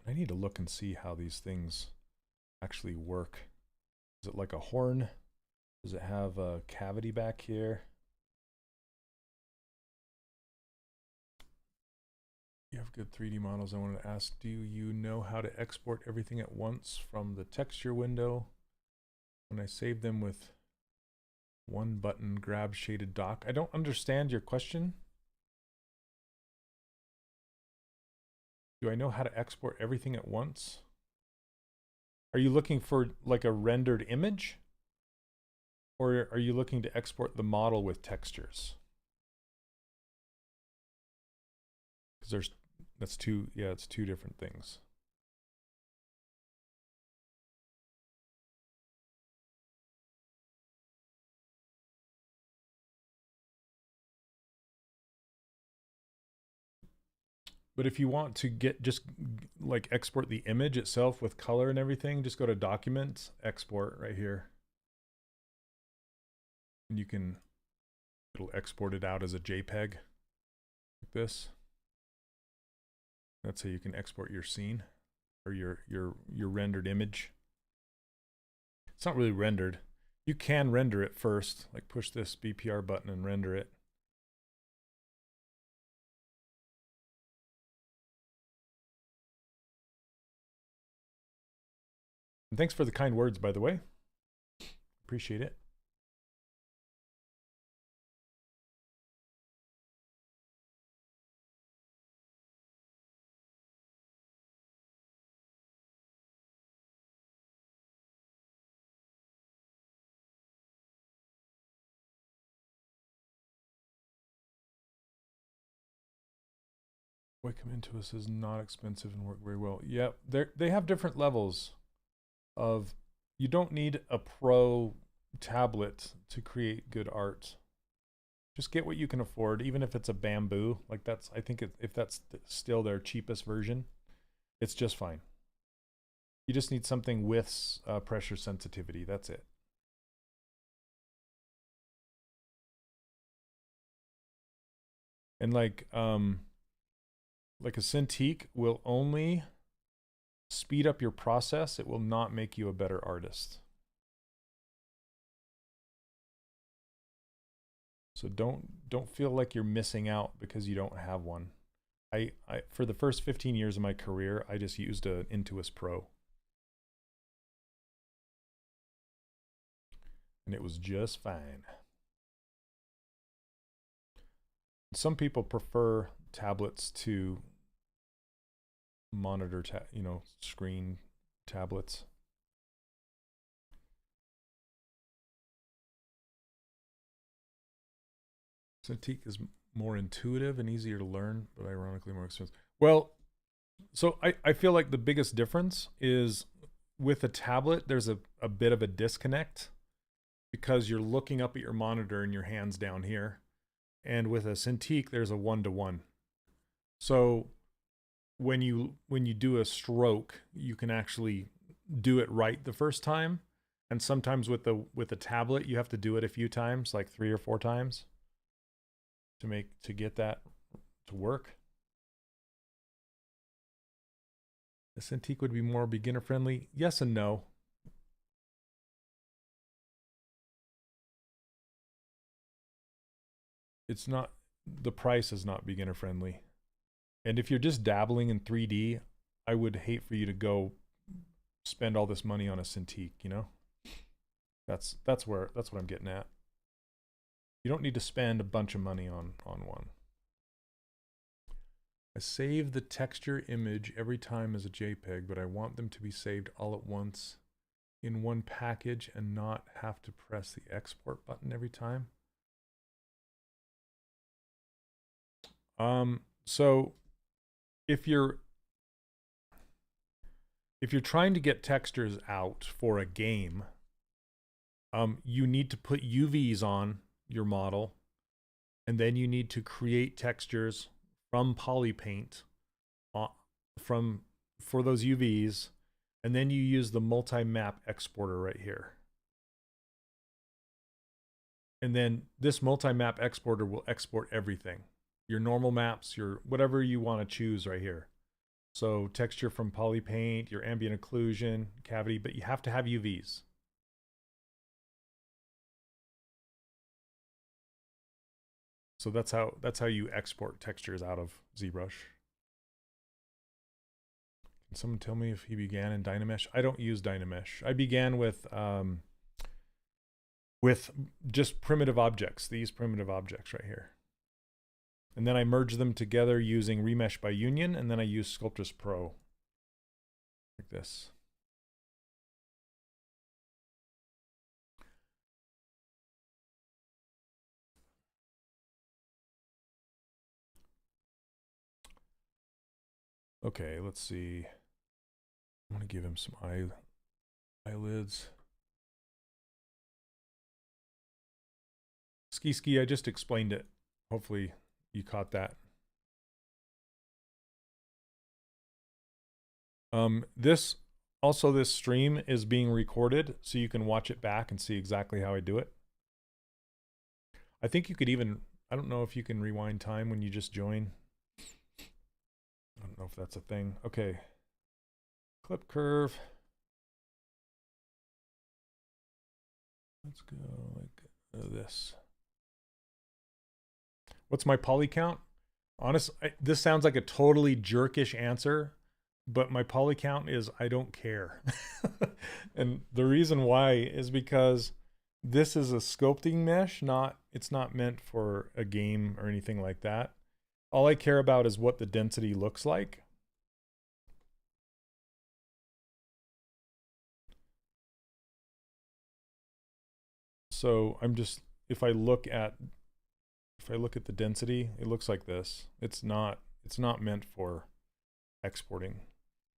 I need to look and see how these things actually work. Is it like a horn? Does it have a cavity back here? You have good 3D models. I wanted to ask, do you know how to export everything at once from the texture window? When I save them with 1 button grab shaded dock. I don't understand your question. Do I know how to export everything at once? Are you looking for like a rendered image? Or are you looking to export the model with textures? Because that's two, yeah, it's 2 different things. But if you want to just like export the image itself with color and everything, just go to Documents, Export right here. And you can, it'll export it out as a JPEG like this. That's how you can export your scene or your rendered image. It's not really rendered. You can render it first, like push this BPR button and render it. And thanks for the kind words, by the way. Appreciate it. Wacom Intuos is not expensive and work very well. Yeah, they have different levels of, you don't need a pro tablet to create good art. Just get what you can afford, even if it's a bamboo. Like that's, I think if that's still their cheapest version, it's just fine. You just need something with pressure sensitivity. That's it. And like a Cintiq will only speed up your process. It will not make you a better artist. So don't feel like you're missing out because you don't have one. I for the first 15 years of my career, I just used an Intuos Pro. And it was just fine. Some people prefer tablets to monitor, screen tablets. Cintiq is more intuitive and easier to learn, but ironically more expensive. Well, so I feel like the biggest difference is with a tablet, there's a bit of a disconnect because you're looking up at your monitor and your hand's down here. And with a Cintiq, there's a 1-to-1. So when you do a stroke, you can actually do it right the first time. And sometimes with the tablet, you have to do it a few times, like 3 or 4 times to get that to work. The Cintiq would be more beginner friendly. Yes and no. It's not, the price is not beginner friendly. And if you're just dabbling in 3D, I would hate for you to go spend all this money on a Cintiq, you know? That's what I'm getting at. You don't need to spend a bunch of money on one. I save the texture image every time as a JPEG, but I want them to be saved all at once in one package and not have to press the export button every time. So if you're trying to get textures out for a game, you need to put UVs on your model, and then you need to create textures from PolyPaint for those UVs, and then you use the multi-map exporter right here. And then this multi-map exporter will export everything. Your normal maps, your whatever you want to choose right here. So texture from PolyPaint, your ambient occlusion, cavity, but you have to have UVs. So that's how you export textures out of ZBrush. Can someone tell me if he began in Dynamesh? I don't use Dynamesh. I began with just primitive objects, these primitive objects right here. And then I merge them together using Remesh by Union, and then I use Sculptress Pro, like this. Okay, let's see. I'm gonna give him some eyelids. Ski, I just explained it. Hopefully you caught that. This stream is being recorded, so you can watch it back and see exactly how I do it. I think you could even, I don't know if you can rewind time when you just join. I don't know if that's a thing. Okay. Clip curve. Let's go like this. What's my poly count? Honestly, this sounds like a totally jerkish answer, but my poly count is I don't care. And the reason why is because this is a sculpting mesh, it's not meant for a game or anything like that. All I care about is what the density looks like. So I'm just, if I look at the density, it looks like this. It's not meant for exporting.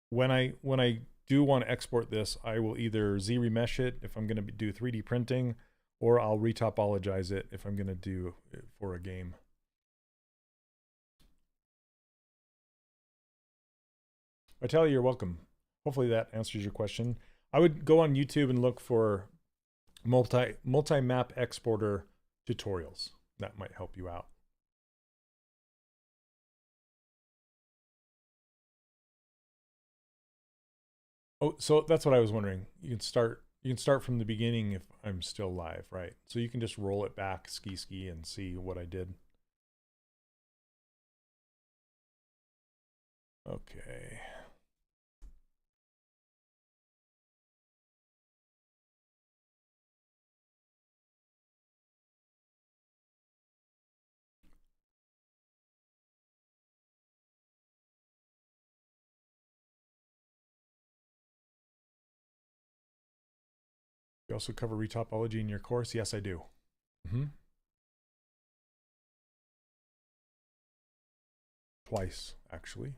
When I do want to export this, I will either Z-remesh it if I'm going to do 3D printing, or I'll retopologize it if I'm going to do it for a game. Vitaly, you're welcome. Hopefully that answers your question. I would go on YouTube and look for multi-map exporter tutorials. That might help you out. Oh, so that's what I was wondering. You can start from the beginning if I'm still live, right? So you can just roll it back, ski, and see what I did. Okay. You also cover retopology in your course? Yes, I do. Twice, actually.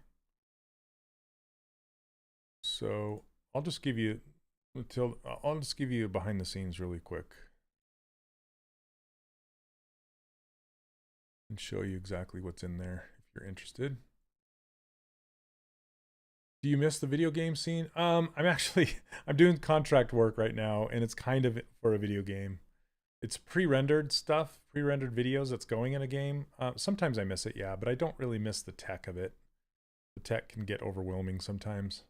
So I'll just give you behind the scenes really quick and show you exactly what's in there if you're interested. Do you miss the video game scene? I'm doing contract work right now, and it's kind of for a video game. It's pre-rendered stuff, pre-rendered videos that's going in a game. Sometimes I miss it, yeah, but I don't really miss the tech of it. The tech can get overwhelming sometimes.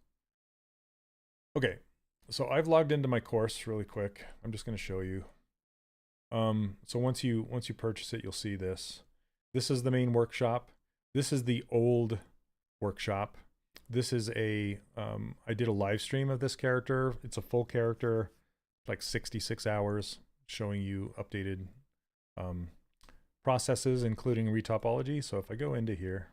Okay, so I've logged into my course really quick. I'm just going to show you. So once you purchase it, you'll see this. This is the main workshop. This is the old workshop. This is a I did a live stream of this character. It's a full character, like 66 hours, showing you updated processes, including retopology. So if I go into here,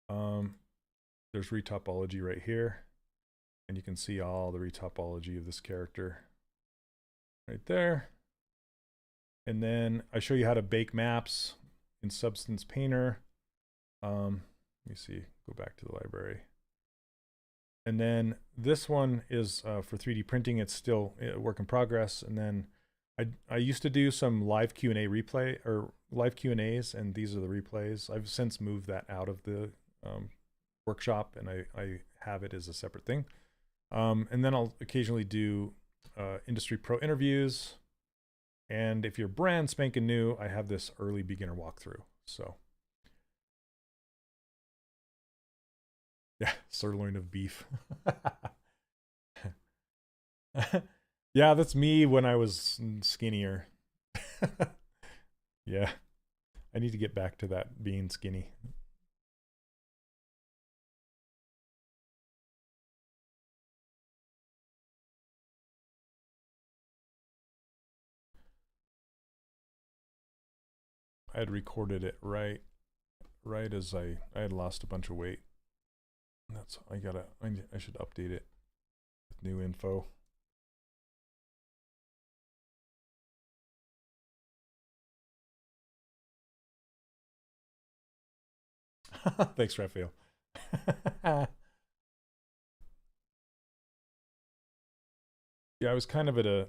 there's retopology right here, and you can see all the retopology of this character right there. And then I show you how to bake maps in Substance Painter. Let me see, go back to the library. And then this one is for 3D printing. It's still a work in progress. And then I used to do some live Q&A replay or live Q&As, and these are the replays. I've since moved that out of the workshop, and I have it as a separate thing. And then I'll occasionally do industry pro interviews. And if you're brand spanking new, I have this early beginner walkthrough. So yeah, sirloin of beef. Yeah, that's me when I was skinnier. Yeah, I need to get back to that being skinny. I had recorded it right as I had lost a bunch of weight. That's I should update it with new info. Thanks, Raphael. Yeah, I was kind of at a,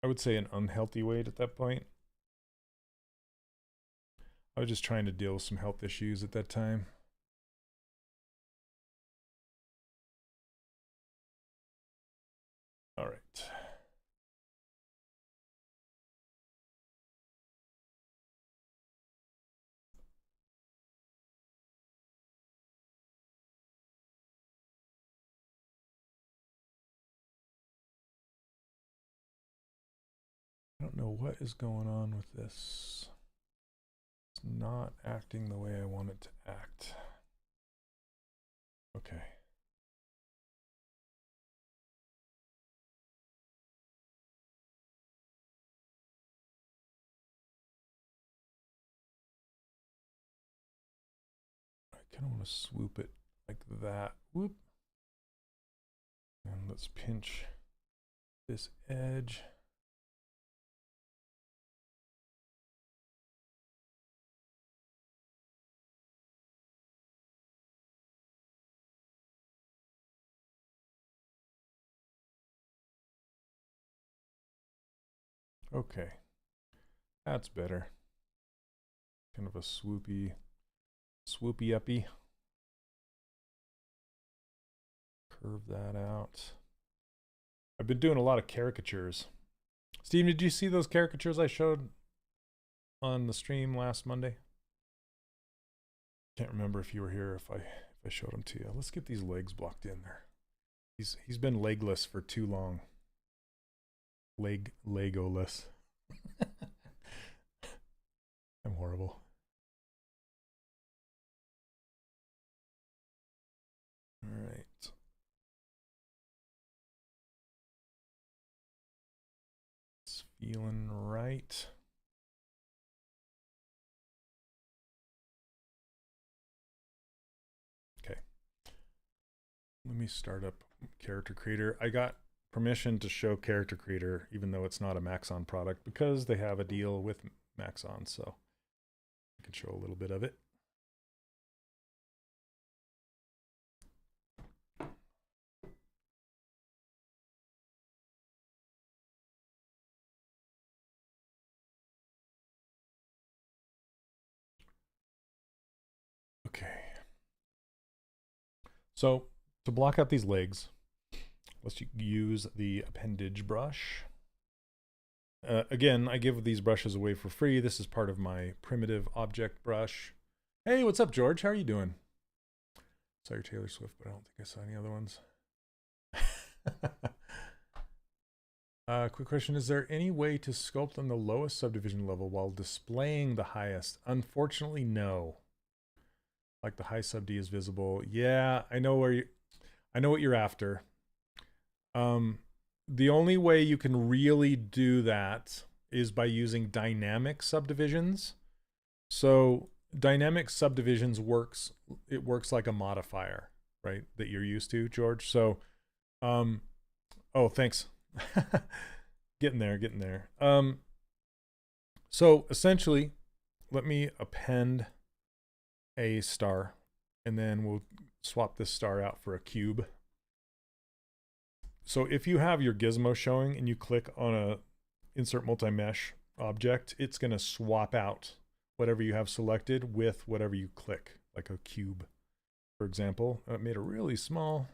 I would say, an unhealthy weight at that point. I was just trying to deal with some health issues at that time. All right. I don't know what is going on with this. It's not acting the way I want it to act. Okay. I kind of want to swoop it like that. Whoop. And let's pinch this edge. Okay, that's better. Kind of a swoopy uppy. Curve that out. I've been doing a lot of caricatures. Steve, did you see those caricatures I showed on the stream last Monday? Can't remember if you were here, if I showed them to you. Let's get these legs blocked in there. He's been legless for too long. Legoless. I'm horrible. All right. It's feeling right. Okay. Let me start up Character Creator. I got permission to show Character Creator even though it's not a Maxon product because they have a deal with Maxon, so I can show a little bit of it. Okay. So to block out these legs, let's use the appendage brush. Again, I give these brushes away for free. This is part of my primitive object brush. Hey, what's up, George? How are you doing? Saw your Taylor Swift, but I don't think I saw any other ones. Quick question. Is there any way to sculpt on the lowest subdivision level while displaying the highest? Unfortunately, no. Like the high sub D is visible. Yeah, I know what you're after. The only way you can really do that is by using dynamic subdivisions. So dynamic subdivisions works like a modifier, right? That you're used to, George. So, oh, thanks. Getting there. So essentially, let me append a star, and then we'll swap this star out for a cube. So if you have your gizmo showing and you click on a insert multi-mesh object, it's going to swap out whatever you have selected with whatever you click, like a cube, for example. I made it really small.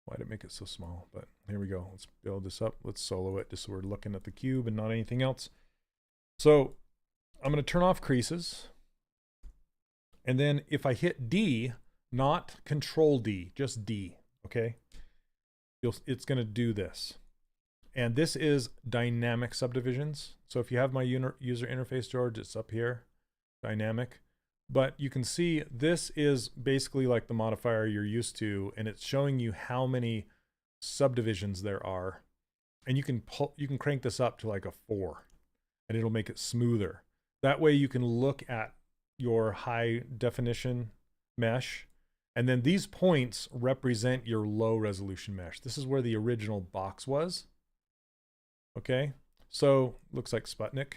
Why did it make it so small? But here we go. Let's build this up. Let's solo it just so we're looking at the cube and not anything else. So I'm going to turn off creases. And then if I hit D, not Control D, just D, okay? It's going to do this. And this is dynamic subdivisions. So if you have my user interface, George, it's up here, dynamic. But you can see this is basically like the modifier you're used to, and it's showing you how many subdivisions there are. And you can crank this up to like a 4, and it'll make it smoother. That way you can look at your high definition mesh, and then these points represent your low resolution mesh. This is where the original box was. Okay, so looks like Sputnik.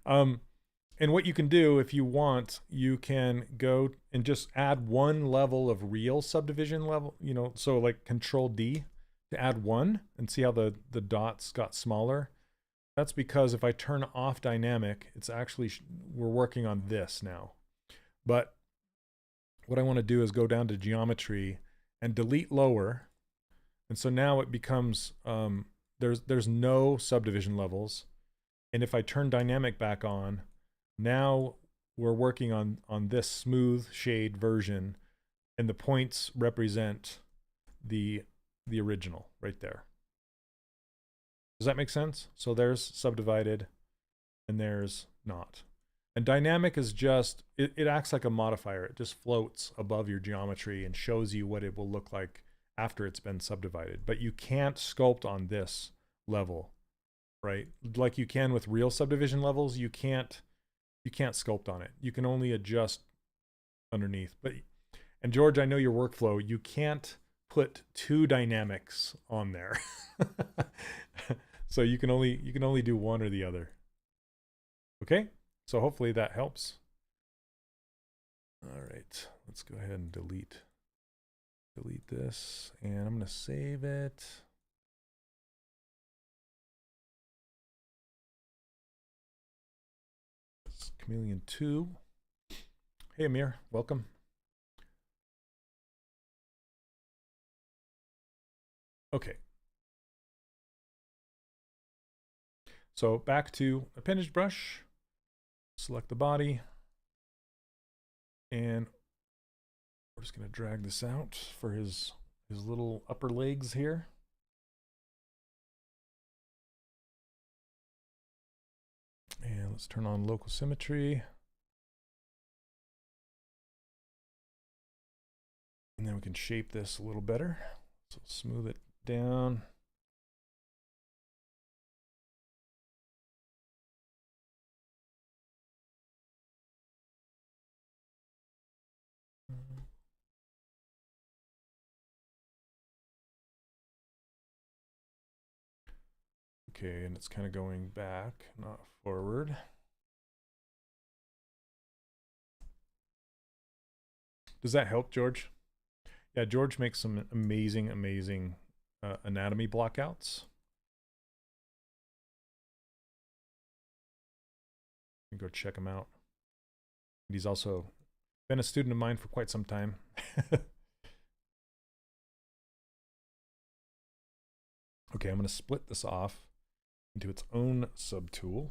And what you can do if you want, you can go and just add one level of real subdivision level, you know, so like Control D to add 1, and see how the dots got smaller. That's because if I turn off dynamic, it's actually, we're working on this now. But what I want to do is go down to geometry and delete lower. And so now it becomes, there's no subdivision levels. And if I turn dynamic back on, now we're working on this smooth shade version, and the points represent the original right there. Does that make sense? So there's subdivided and there's not. And dynamic is just, it acts like a modifier. It just floats above your geometry and shows you what it will look like after it's been subdivided. But you can't sculpt on this level, right? Like you can with real subdivision levels, you can't sculpt on it. You can only adjust underneath. And George, I know your workflow, you can't put 2 dynamics on there. So you can only do one or the other. Okay? So hopefully that helps. All right, let's go ahead and delete this, and I'm going to save it. It's Chameleon 2. Hey Amir, welcome. Okay. So back to appendage brush. Select the body, and we're just going to drag this out for his little upper legs here. And let's turn on local symmetry. And then we can shape this a little better. So smooth it down. Okay, and it's kind of going back, not forward. Does that help, George? Yeah, George makes some amazing anatomy blockouts. You can go check him out. He's also been a student of mine for quite some time. Okay, I'm going to split this off into its own subtool.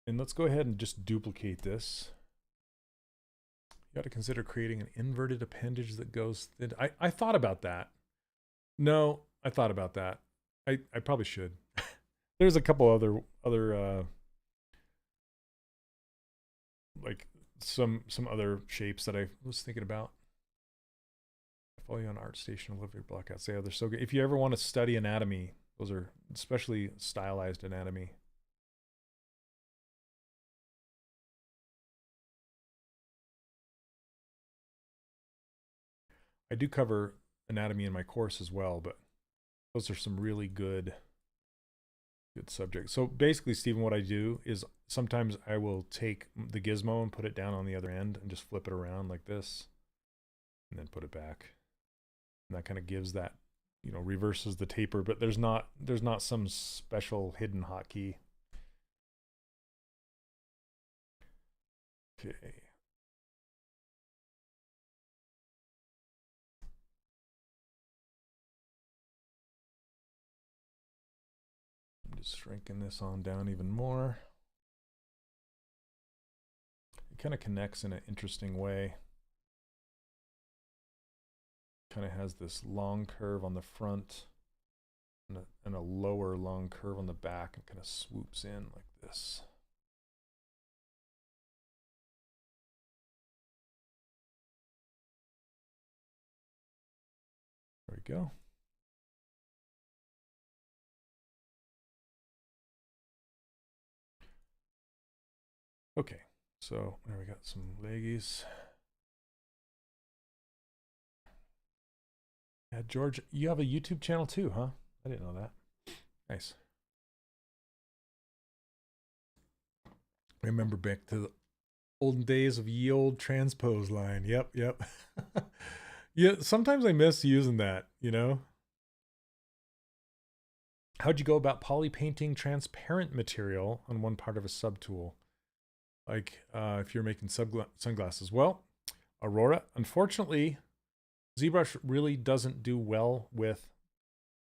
And let's go ahead and just duplicate this. You got to consider creating an inverted appendage that goes thin. I thought about that. No, I thought about that. I probably should. There's a couple other like some other shapes that I was thinking about. I follow you on ArtStation, Olivia Blockouts. Yeah, they're so good. If you ever want to study anatomy, those are especially stylized anatomy. I do cover anatomy in my course as well, but those are some really good subjects. So basically, Stephen, what I do is sometimes I will take the gizmo and put it down on the other end and just flip it around like this and then put it back. And that kind of gives that, you know, reverses the taper, but there's not some special hidden hotkey. Okay. Just shrinking this on down even more. It kind of connects in an interesting way. Kind of has this long curve on the front and a lower long curve on the back, and kind of swoops in like this. There we go. Okay, so there we got some leggies. Yeah, George, you have a YouTube channel too, huh? I didn't know that. Nice. Remember back to the olden days of ye old transpose line. Yep. Yeah, sometimes I miss using that, you know? How'd you go about poly painting transparent material on one part of a subtool? Like if you're making sunglasses. Well, Aurora, unfortunately, ZBrush really doesn't do well with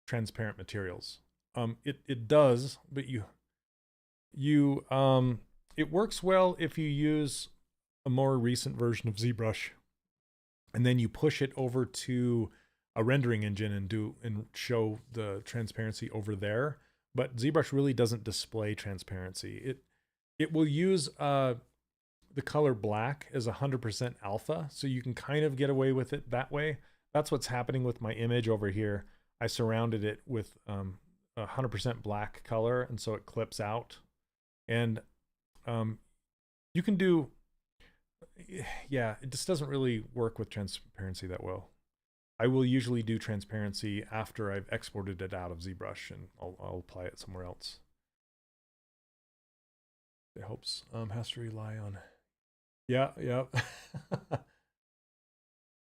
transparent materials. It does, but it works well if you use a more recent version of ZBrush, and then you push it over to a rendering engine and show the transparency over there. But ZBrush really doesn't display transparency. It will use the color black as 100% alpha, so you can kind of get away with it that way. That's what's happening with my image over here. I surrounded it with 100% black color, and so it clips out. And you can do, yeah, it just doesn't really work with transparency that well. I will usually do transparency after I've exported it out of ZBrush, and I'll apply it somewhere else. It helps. Has to rely on. Yeah.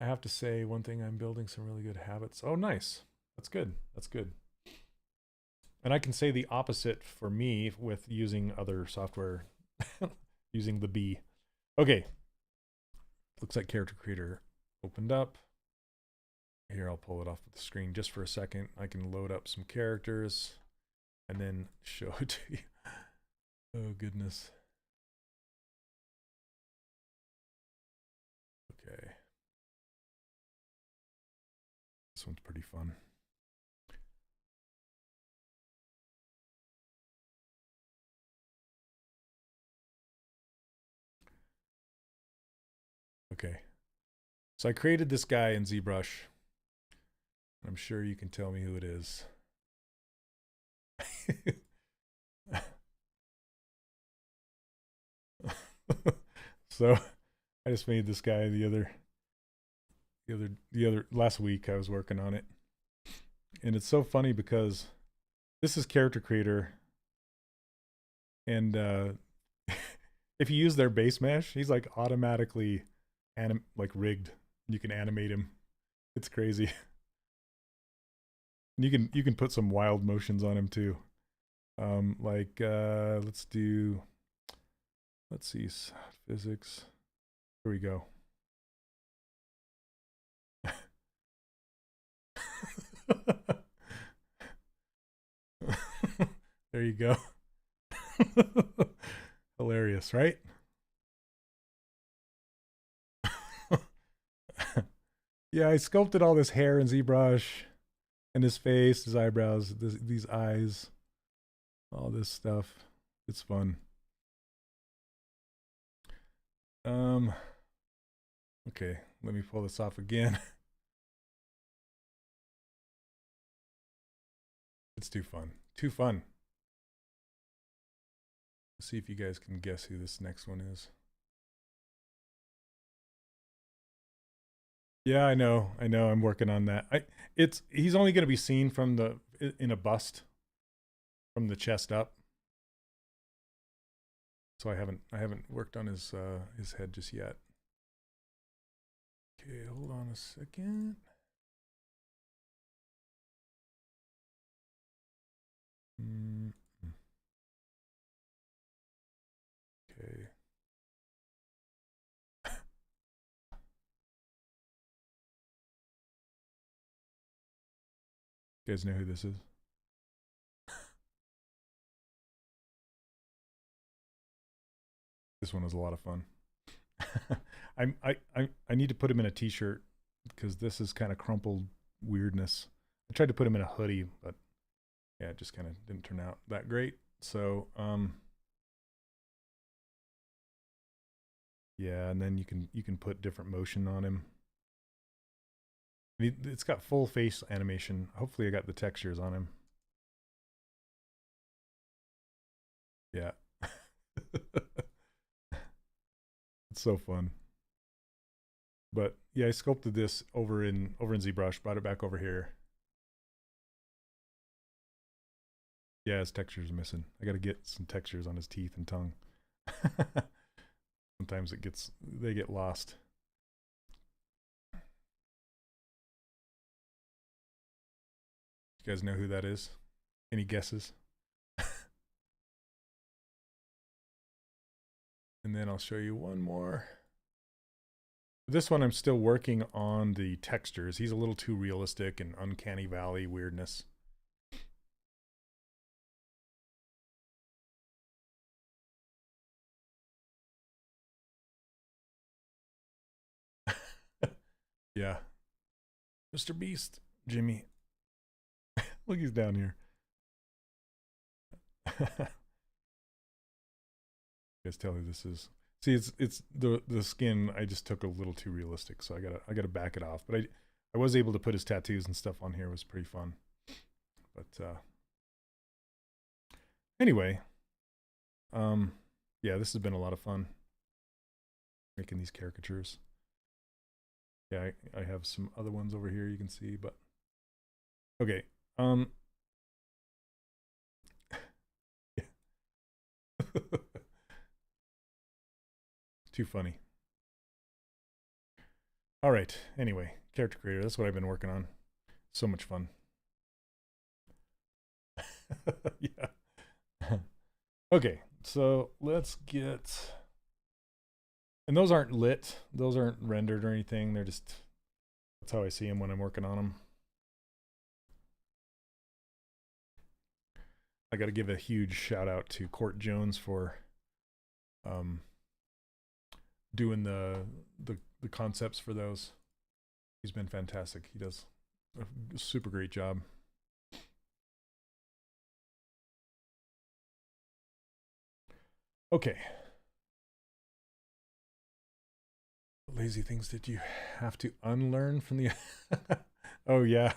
I have to say one thing, I'm building some really good habits. Oh, nice. That's good. That's good. And I can say the opposite for me with using other software, using the B. Okay. Looks like Character Creator opened up. Here, I'll pull it off the screen just for a second. I can load up some characters and then show it to you. Oh, goodness. Okay. This one's pretty fun. Okay. So I created this guy in ZBrush. I'm sure you can tell me who it is. So I just made this guy the other last week. I was working on it, and it's so funny because this is Character Creator, and if you use their base mesh, he's like automatically rigged. You can animate him. It's crazy. You can put some wild motions on him too. Let's see, physics. Here we go. There you go. Hilarious, right? Yeah, I sculpted all this hair in ZBrush, and his face, his eyebrows, these eyes, all this stuff. It's fun. Okay, let me pull this off again. It's too fun. Too fun. Let's see if you guys can guess who this next one is. Yeah, I know. I'm working on that. He's only going to be seen from in a bust from the chest up. So I haven't worked on his head just yet. Okay, hold on a second. Okay. You guys know who this is? This one was a lot of fun. I need to put him in a t-shirt because this is kind of crumpled weirdness. I tried to put him in a hoodie, but yeah, it just kind of didn't turn out that great. So yeah, and then you can put different motion on him. It's got full face animation. Hopefully I got the textures on him. Yeah. It's so fun. But yeah, I sculpted this over in ZBrush, brought it back over here. Yeah, his textures are missing. I got to get some textures on his teeth and tongue. Sometimes they get lost. You guys know who that is? Any guesses? And then I'll show you one more. This one I'm still working on the textures. He's a little too realistic and uncanny valley weirdness. Yeah. Mr. Beast, Jimmy. Look, he's down here. You guys tell who this is. See, it's the skin I just took a little too realistic, so I gotta back it off. But I was able to put his tattoos and stuff on here. It was pretty fun. But anyway, yeah, this has been a lot of fun making these caricatures. Yeah, I have some other ones over here you can see, but okay. Yeah. Too funny. All right. Anyway, character creator. That's what I've been working on. So much fun. Yeah. Okay. So let's get. And those aren't lit. Those aren't rendered or anything. They're just. That's how I see them when I'm working on them. I got to give a huge shout out to Court Jones for doing the concepts for those. He's been fantastic. He does a super great job. Okay. What lazy things did you have to unlearn from the Oh yeah.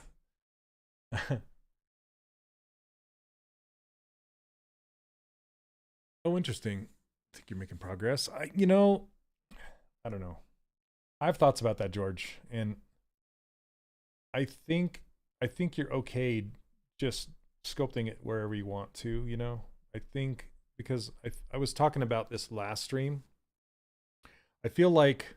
Oh, interesting. I think you're making progress. I don't know. I have thoughts about that, George, and I think you're okay just sculpting it wherever you want to, you know? I think because I was talking about this last stream. I feel like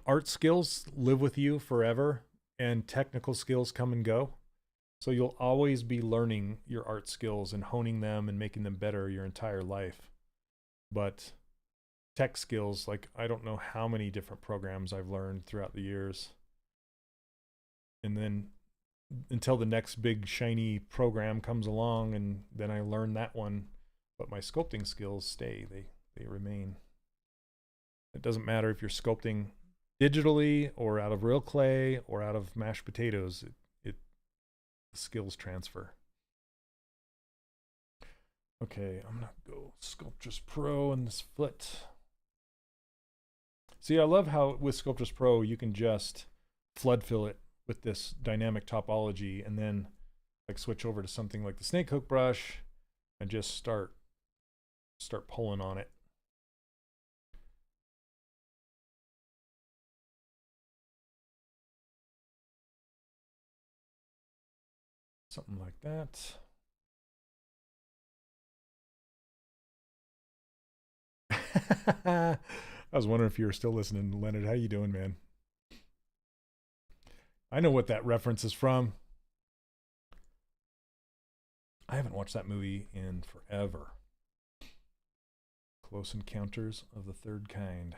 art skills live with you forever and technical skills come and go. So you'll always be learning your art skills and honing them and making them better your entire life. But tech skills, like I don't know how many different programs I've learned throughout the years. And then until the next big shiny program comes along and then I learn that one, but my sculpting skills stay, they remain. It doesn't matter if you're sculpting digitally or out of real clay or out of mashed potatoes, the skills transfer. Okay, I'm gonna go Sculptress Pro in this foot. See, I love how with Sculptress Pro you can just flood fill it with this dynamic topology and then like switch over to something like the snake hook brush and just start pulling on it. Something like that. I was wondering if you were still listening, Leonard. How you doing, man? I know what that reference is from. I haven't watched that movie in forever. Close Encounters of the Third Kind.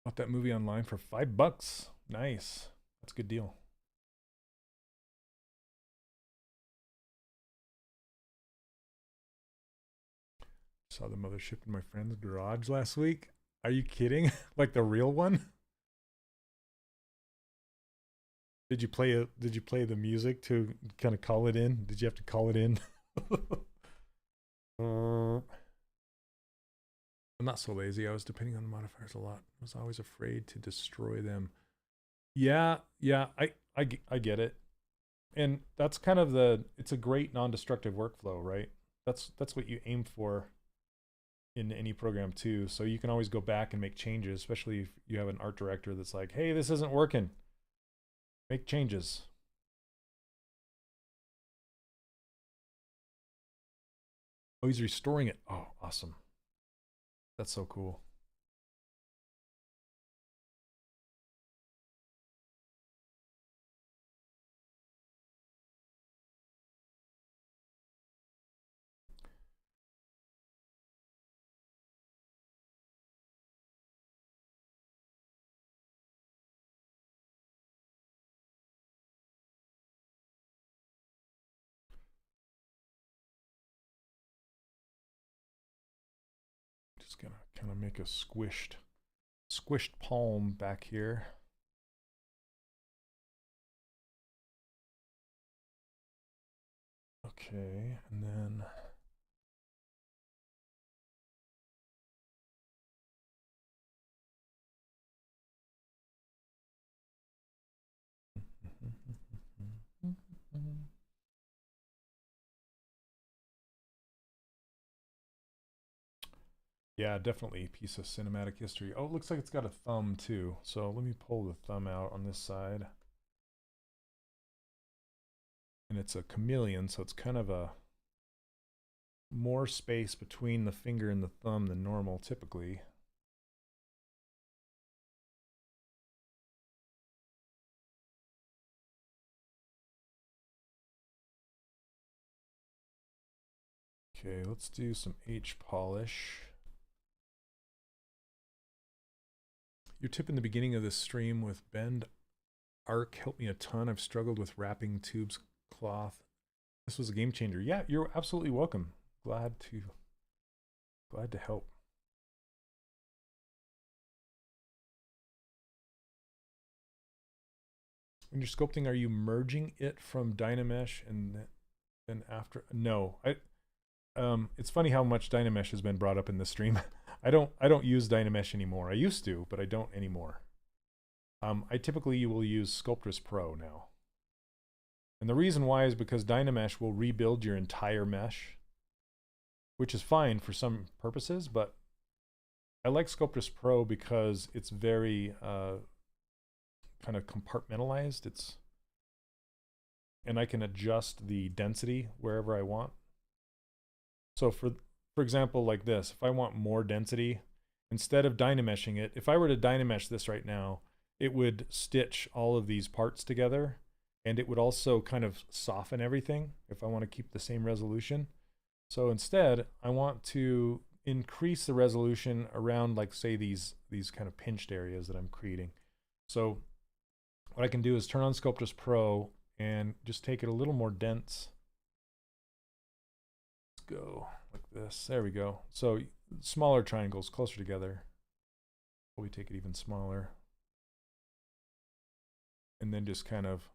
Bought that movie online for $5. Nice. That's a good deal. Saw the mothership in my friend's garage last week. Are you kidding? Like the real one? Did you play the music to kind of call it in? Did you have to call it in? I'm not so lazy. I was depending on the modifiers a lot. I was always afraid to destroy them. Yeah, I get it. And that's kind of it's a great non-destructive workflow, right? That's what you aim for in any program too. So you can always go back and make changes, especially if you have an art director that's like, hey, this isn't working. Make changes. Oh, he's restoring it. Oh, awesome. That's so cool. Just gonna kind of make a squished palm back here. Okay, and then yeah, definitely a piece of cinematic history. Oh, it looks like it's got a thumb too. So let me pull the thumb out on this side. And it's a chameleon, so it's kind of a more space between the finger and the thumb than normal typically. Okay, let's do some H polish. Your tip in the beginning of this stream with bend arc helped me a ton. I've struggled with wrapping tubes cloth. This was a game changer. Yeah, you're absolutely welcome. Glad to help. When you're sculpting, are you merging it from Dynamesh and then after? No, it's funny how much Dynamesh has been brought up in this stream. I don't use Dynamesh anymore. I used to, but I don't anymore. I typically will use Sculptress Pro now. And the reason why is because Dynamesh will rebuild your entire mesh, which is fine for some purposes, but I like Sculptress Pro because it's very kind of compartmentalized. And I can adjust the density wherever I want. So for example, like this, if I want more density, instead of Dynameshing it, if I were to Dynamesh this right now, it would stitch all of these parts together and it would also kind of soften everything if I want to keep the same resolution. So instead, I want to increase the resolution around, like, say, these kind of pinched areas that I'm creating. So what I can do is turn on Sculptris Pro and just take it a little more dense. Let's go like this. There we go. So smaller triangles closer together. We take it even smaller. And then just kind of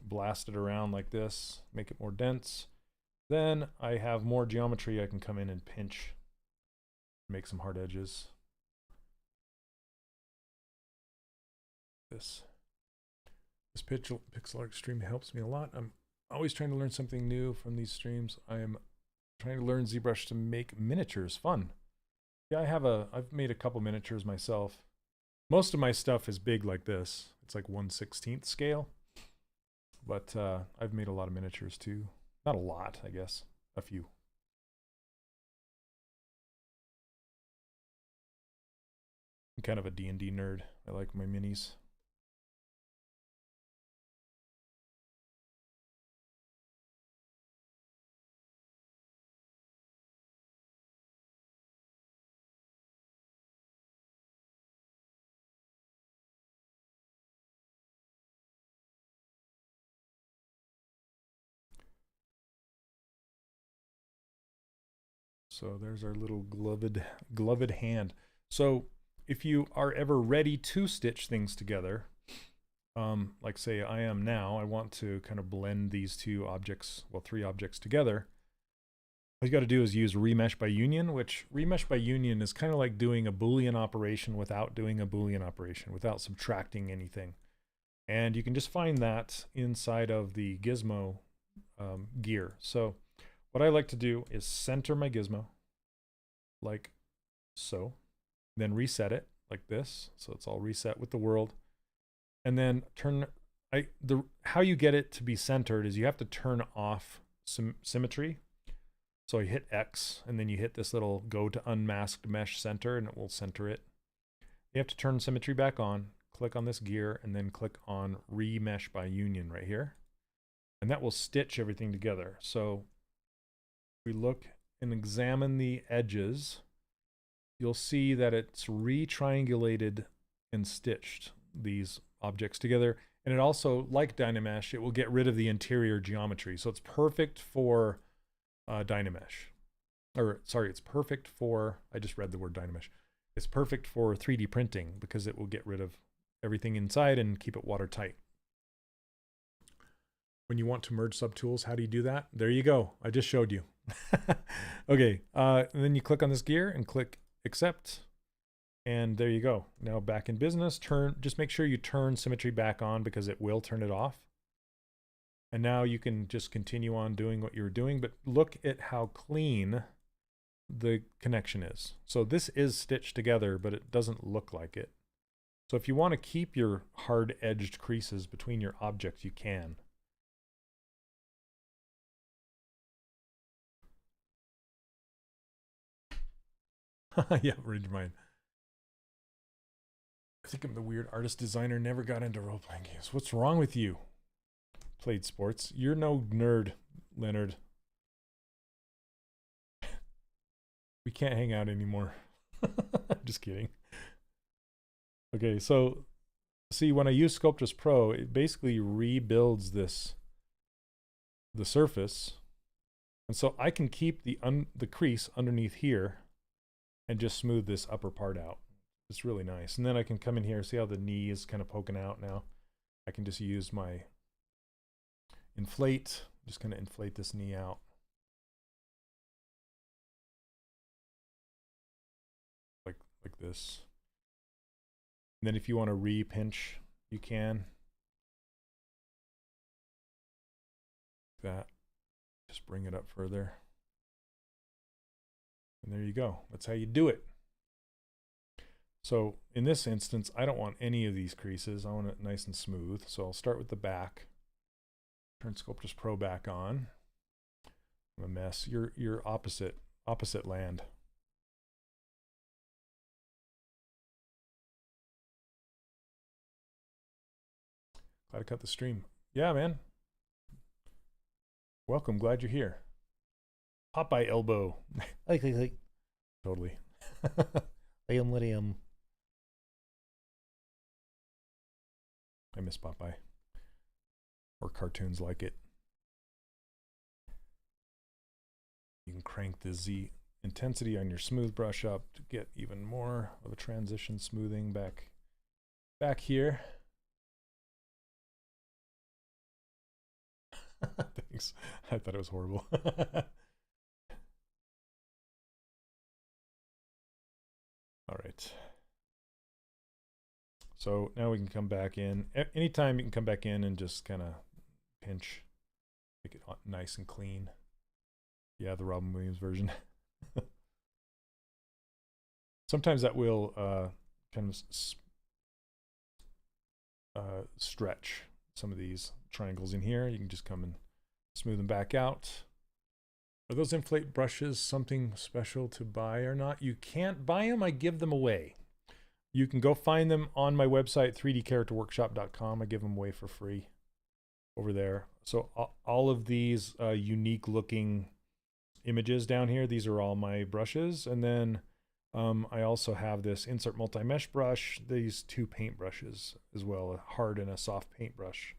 blast it around like this, make it more dense. Then I have more geometry I can come in and pinch, make some hard edges. This pixel art stream helps me a lot. I'm always trying to learn something new from these streams. I am trying to learn ZBrush to make miniatures fun. Yeah, I've made a couple miniatures myself. Most of my stuff is big like this. It's like 1/16 scale. But I've made a lot of miniatures too. Not a lot, I guess. A few. I'm kind of a D&D nerd. I like my minis. So there's our little gloved hand. So if you are ever ready to stitch things together, like say I am now, I want to kind of blend these two objects, well, three objects together. What you got to do is use remesh by union, which remesh by union is kind of like doing a Boolean operation without doing a Boolean operation, without subtracting anything. And you can just find that inside of the gizmo gear. So what I like to do is center my gizmo like so, then reset it like this, so it's all reset with the world, and then how you get it to be centered is you have to turn off some symmetry. So you hit X, and then you hit this little go to unmasked mesh center, and it will center it. You have to turn symmetry back on, click on this gear, and then click on remesh by union right here, and that will stitch everything together. So we look and examine the edges, you'll see that it's re-triangulated and stitched these objects together. And it also, like Dynamesh, it will get rid of the interior geometry. So it's perfect for Dynamesh. Or, sorry, it's perfect for, I just read the word Dynamesh. It's perfect for 3D printing because it will get rid of everything inside and keep it watertight. When you want to merge subtools, how do you do that? There you go. I just showed you. Okay, and then you click on this gear and click accept, and there you go. Now back in business, just make sure you turn symmetry back on because it will turn it off. And now you can just continue on doing what you were doing, but look at how clean the connection is. So this is stitched together, but it doesn't look like it. So if you want to keep your hard-edged creases between your objects, you can. Yeah, read your mind. I think I'm the weird artist designer, never got into role-playing games. What's wrong with you? Played sports. You're no nerd, Leonard. We can't hang out anymore. Just kidding. Okay, so see, when I use Sculptris Pro, it basically rebuilds the surface. And so I can keep the crease underneath here and just smooth this upper part out. It's really nice. And then I can come in here, see how the knee is kind of poking out now. I can just use my inflate, just kind of inflate this knee out. Like this. And then if you want to re-pinch, you can. Like that. Just bring it up further. And there you go. That's how you do it. So in this instance, I don't want any of these creases. I want it nice and smooth. So I'll start with the back. Turn Sculptris Pro back on. I'm a mess. You're opposite land. Glad I cut the stream. Yeah, man. Welcome. Glad you're here. Popeye elbow. Like. Totally. Liam. I miss Popeye. Or cartoons like it. You can crank the Z intensity on your smooth brush up to get even more of a transition smoothing back here. Thanks. I thought it was horrible. All right. So now we can come back in. Anytime you can come back in and just kind of pinch, make it nice and clean. Yeah, the Robin Williams version. Sometimes that will kind of stretch some of these triangles in here. You can just come and smooth them back out. Are those inflate brushes something special to buy or not? You can't buy them. I give them away. You can go find them on my website, 3dcharacterworkshop.com. I give them away for free over there. So all of these unique looking images down here, these are all my brushes. And then I also have this insert multi-mesh brush, these two paint brushes as well, a hard and a soft paintbrush.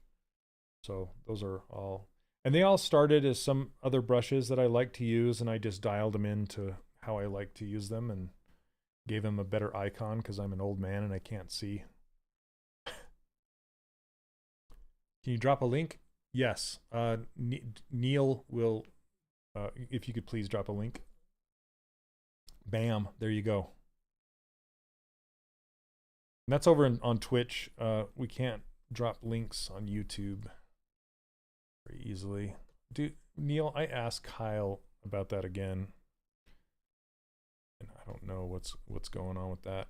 So those are all, and they all started as some other brushes that I like to use, and I just dialed them into how I like to use them and gave them a better icon because I'm an old man and I can't see. Can you drop a link? Yes. Neil will, if you could please drop a link. Bam, there you go. And that's over on Twitch. We can't drop links on YouTube very easily. Neil, I asked Kyle about that again. And I don't know what's going on with that.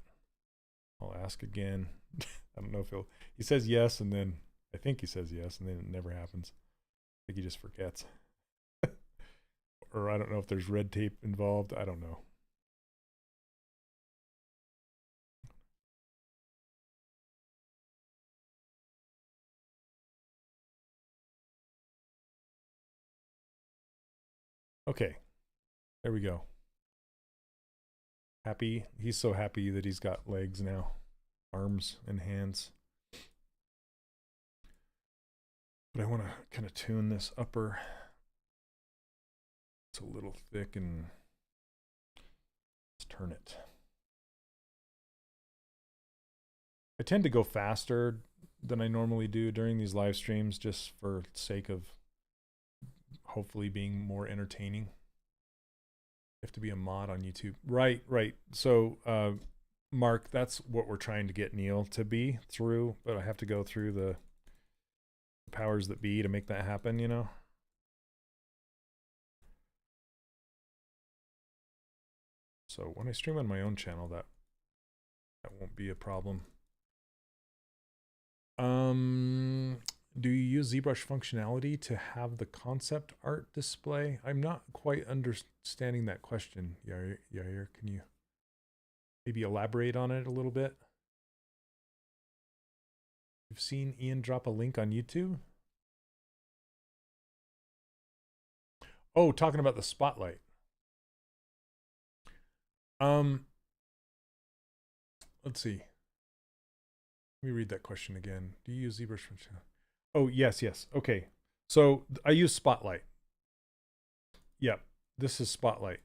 I'll ask again. I don't know if he says yes, and then I think he says yes, and then it never happens. I think he just forgets. Or I don't know if there's red tape involved. I don't know. Okay, there we go. Happy. He's so happy that he's got legs now, arms and hands. But I want to kind of tune this upper. It's a little thick, and let's turn it. I tend to go faster than I normally do during these live streams just for sake of hopefully being more entertaining. You have to be a mod on YouTube. Right. So, Mark, that's what we're trying to get Neil to be through, but I have to go through the powers that be to make that happen, you know? So when I stream on my own channel, that won't be a problem. Do you use ZBrush functionality to have the concept art display? I'm not quite understanding that question, Yair. Can you maybe elaborate on it a little bit? You've seen Ian drop a link on YouTube? Oh, talking about the spotlight. Let's see. Let me read that question again. Do you use ZBrush functionality? Oh, yes. Okay. So I use Spotlight. Yep. This is Spotlight.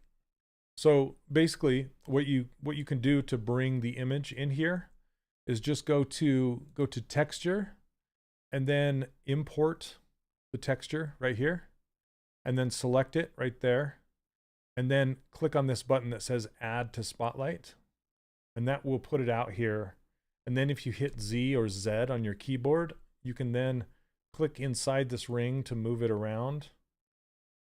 So basically what you can do to bring the image in here is just go to texture and then import the texture right here and then select it right there and then click on this button that says add to Spotlight, and that will put it out here. And then if you hit Z or Z on your keyboard, you can then click inside this ring to move it around.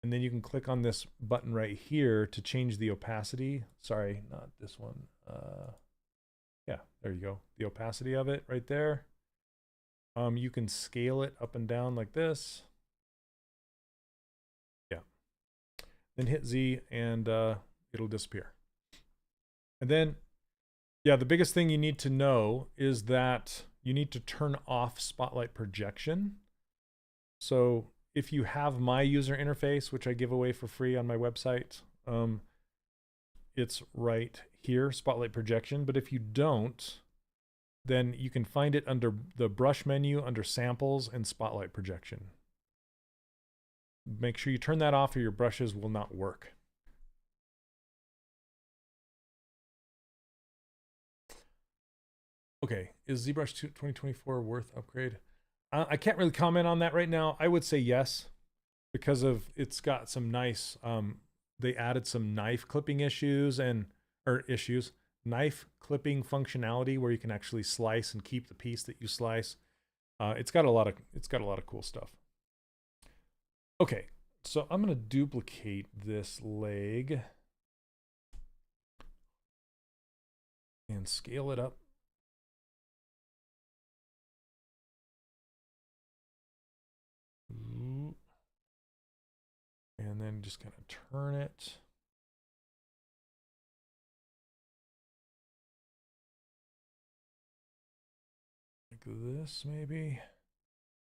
And then you can click on this button right here to change the opacity. Sorry, not this one. Yeah, there you go. The opacity of it right there. You can scale it up and down like this. Yeah. Then hit Z and it'll disappear. And then, yeah, the biggest thing you need to know is that you need to turn off spotlight projection. So if you have my user interface, which I give away for free on my website, it's right here, spotlight projection. But if you don't, then you can find it under the brush menu, under samples and spotlight projection. Make sure you turn that off or your brushes will not work. Okay, is ZBrush 2024 worth upgrade? I can't really comment on that right now. I would say yes, because of it's got some nice, they added some knife clipping knife clipping functionality where you can actually slice and keep the piece that you slice. It's got a lot of cool stuff. Okay, so I'm going to duplicate this leg and scale it up. And then just kind of turn it. Like this, maybe.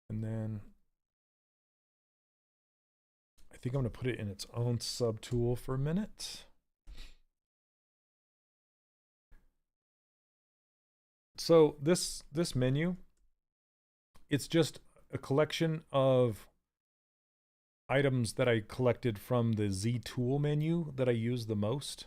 And then I think I'm going to put it in its own subtool for a minute. So this menu, it's just a collection of items that I collected from the Z tool menu that I use the most,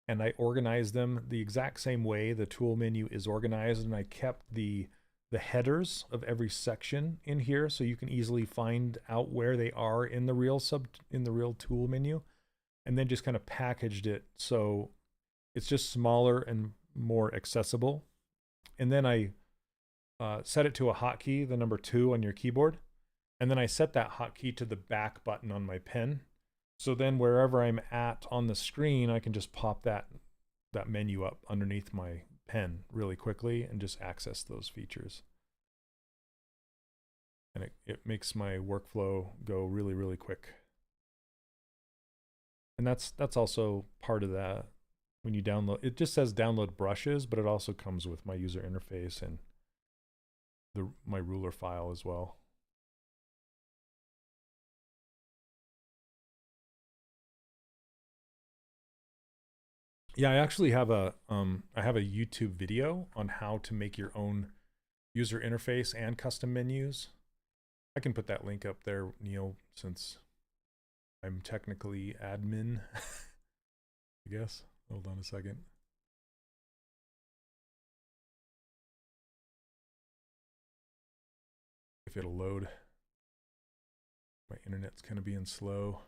and I organized them the exact same way the tool menu is organized, and I kept the headers of every section in here so you can easily find out where they are in the real tool menu, and then just kind of packaged it so it's just smaller and more accessible. And then I set it to a hotkey, the number 2 on your keyboard. And then I set that hotkey to the back button on my pen. So then wherever I'm at on the screen, I can just pop that menu up underneath my pen really quickly and just access those features. And it makes my workflow go really, really quick. And that's also part of that. When you download, it just says download brushes, but it also comes with my user interface and my ruler file as well. Yeah, I actually have a YouTube video on how to make your own user interface and custom menus. I can put that link up there, Neil, since I'm technically admin, I guess. Hold on a second. If it'll load. My internet's kind of being slow.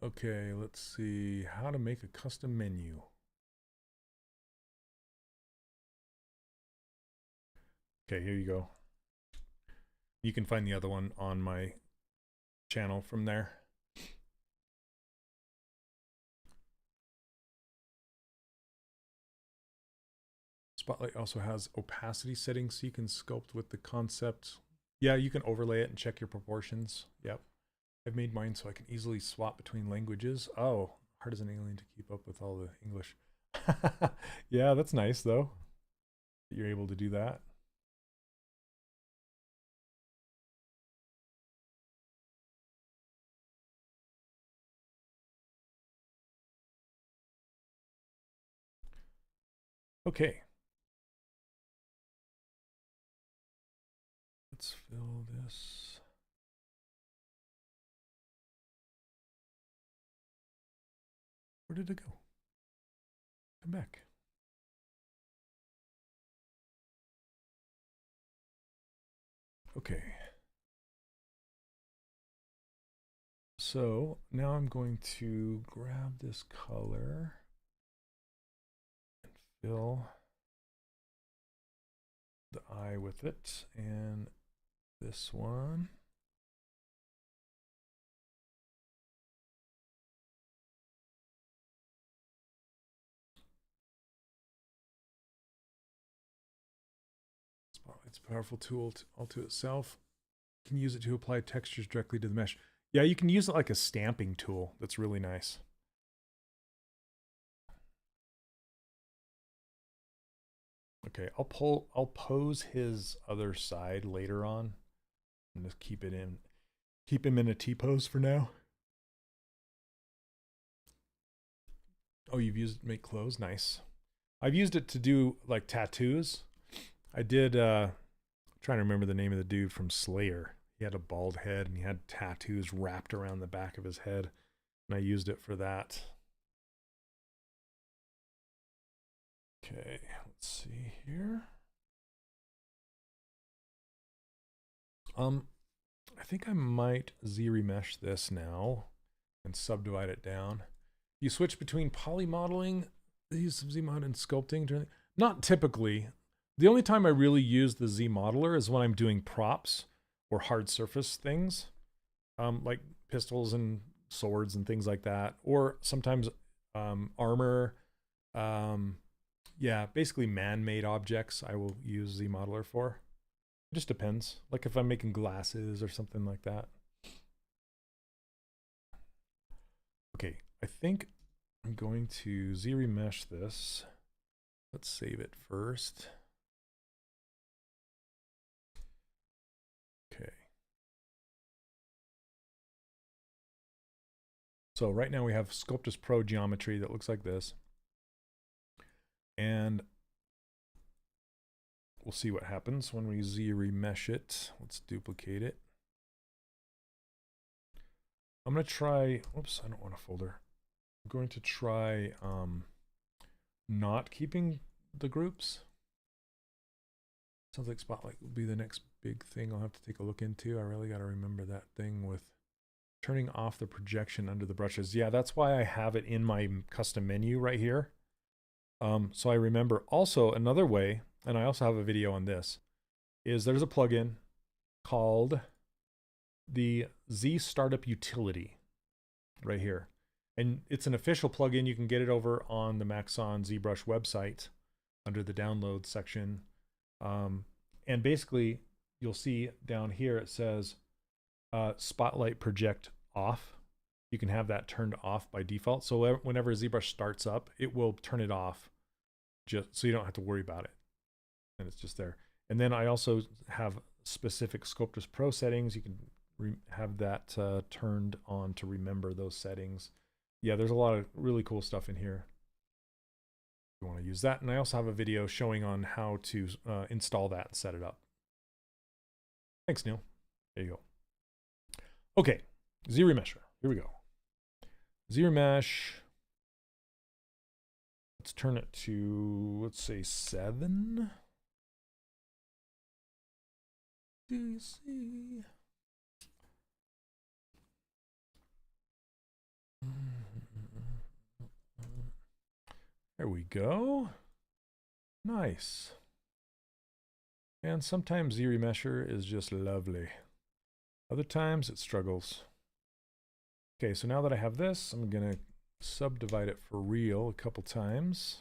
Okay, let's see how to make a custom menu. Okay, here you go. You can find the other one on my channel from there. Spotlight also has opacity settings so you can sculpt with the concept. Yeah, you can overlay it and check your proportions. Yep. I've made mine so I can easily swap between languages. Oh, hard as an alien to keep up with all the English. Yeah, that's nice though. You're able to do that. Okay. Let's fill this. Where did it go? Come back. Okay. So now I'm going to grab this color and fill the eye with it, and this one. Spotlight's a powerful tool all to itself. You can use it to apply textures directly to the mesh. Yeah, you can use it like a stamping tool. That's really nice. Okay, I'll pose his other side later on and just keep him in a T-pose for now. Oh, you've used make clothes? Nice. I've used it to do like tattoos. I did trying to remember the name of the dude from Slayer. He had a bald head and he had tattoos wrapped around the back of his head, and I used it for that. Okay, let's see here. I think I might Z-remesh this now and subdivide it down. You switch between poly modeling, use Z-mod and sculpting. Not typically. The only time I really use the Z-modeler is when I'm doing props or hard surface things, like pistols and swords and things like that, or sometimes armor. Yeah, basically man-made objects I will use Z-modeler for. It just depends. Like if I'm making glasses or something like that. Okay, I think I'm going to Z-remesh this. Let's save it first. Okay. So right now we have Sculptus Pro geometry that looks like this. And we'll see what happens when we Z-remesh it. Let's duplicate it. I'm going to try, oops, I don't want a folder. I'm going to try not keeping the groups. Sounds like Spotlight will be the next big thing I'll have to take a look into. I really got to remember that thing with turning off the projection under the brushes. Yeah, that's why I have it in my custom menu right here. So I remember also another way, and I also have a video on this, is there's a plugin called the Z Startup Utility right here. And it's an official plugin. You can get it over on the Maxon ZBrush website under the download section. And basically, you'll see down here it says Spotlight Project Off. You can have that turned off by default. So whenever ZBrush starts up, it will turn it off just so you don't have to worry about it. And it's just there. And then I also have specific Sculptus Pro settings. You can have that turned on to remember those settings. Yeah, there's a lot of really cool stuff in here. You want to use that. And I also have a video showing on how to install that and set it up. Thanks, Neil. There you go. Okay, Z-remesher. Here we go. Z-remesh. Let's turn it to, let's say 7. Do you see? There we go. Nice. And sometimes Z-remesher is just lovely. Other times it struggles. Okay, so now that I have this, I'm going to subdivide it for real a couple times.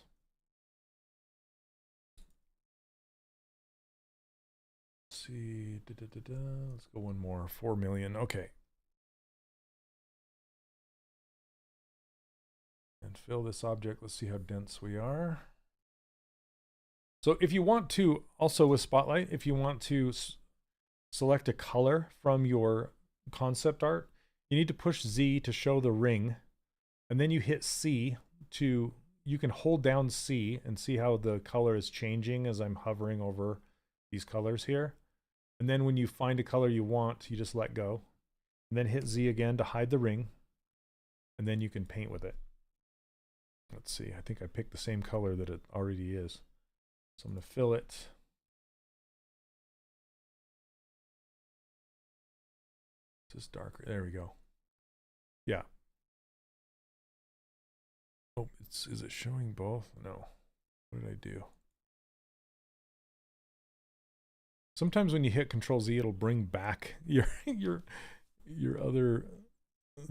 Let's see. Let's go one more. 4 million. Okay. And fill this object. Let's see how dense we are. So if you want to, also with Spotlight, if you want to select a color from your concept art, you need to push Z to show the ring, and then you hit C to, you can hold down C and see how the color is changing as I'm hovering over these colors here. And then when you find a color you want, you just let go, and then hit Z again to hide the ring, and then you can paint with it. Let's see, I think I picked the same color that it already is. So I'm going to fill it. This is darker. There we go. Yeah. Oh, is it showing both? No. What did I do? Sometimes when you hit Control Z, it'll bring back your other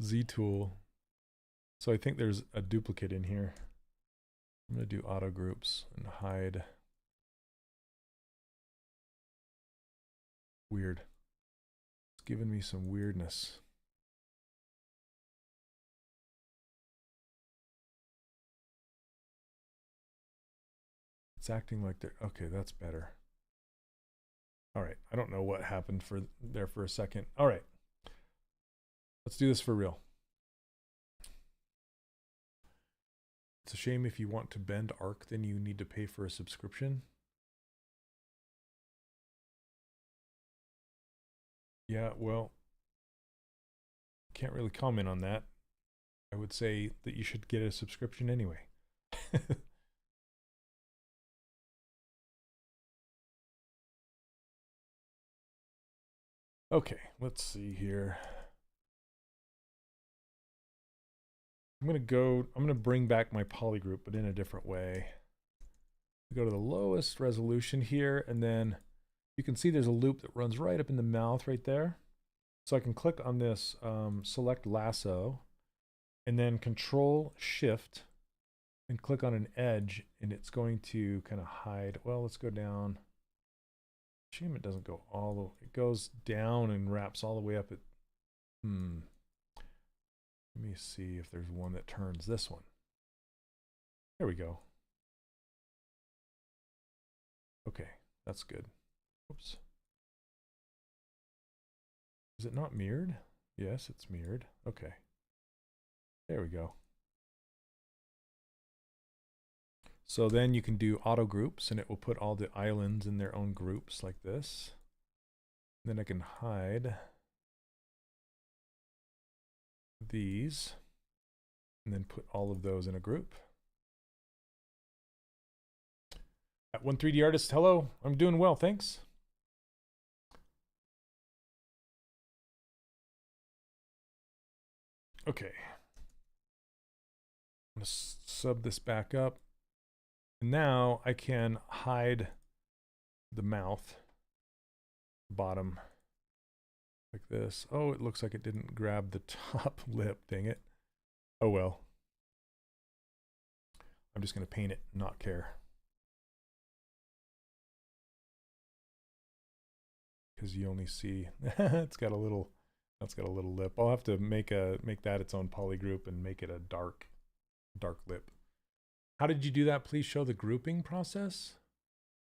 Z tool. So I think there's a duplicate in here. I'm going to do auto groups and hide. Weird. It's giving me some weirdness. Let's It's acting like they're, okay, that's better. All right, I don't know what happened there for a second. All right, let's do this for real. It's a shame if you want to bend arc, then you need to pay for a subscription. Yeah, well, can't really comment on that. I would say that you should get a subscription anyway. Okay, let's see here. I'm gonna bring back my poly group, but in a different way. Go to the lowest resolution here, and then you can see there's a loop that runs right up in the mouth right there. So I can click on this, select lasso, and then Control Shift, and click on an edge, and it's going to kind of hide. Well, let's go down. Shame it doesn't go all the way. It goes down and wraps all the way up at, Let me see if there's one that turns this one. There we go. Okay, that's good. Oops. Is it not mirrored? Yes, it's mirrored. Okay. There we go. So then you can do auto groups, and it will put all the islands in their own groups like this. And then I can hide these and then put all of those in a group. At 1-3D Artist, hello. I'm doing well, thanks. Okay. I'm going to sub this back up. And now I can hide the mouth, bottom, like this. Oh, it looks like it didn't grab the top lip, dang it. Oh well. I'm just going to paint it, not care. Because you only see, it's got a little, that's got a little lip. I'll have to make that its own poly group and make it a dark lip. How did you do that? Please show the grouping process.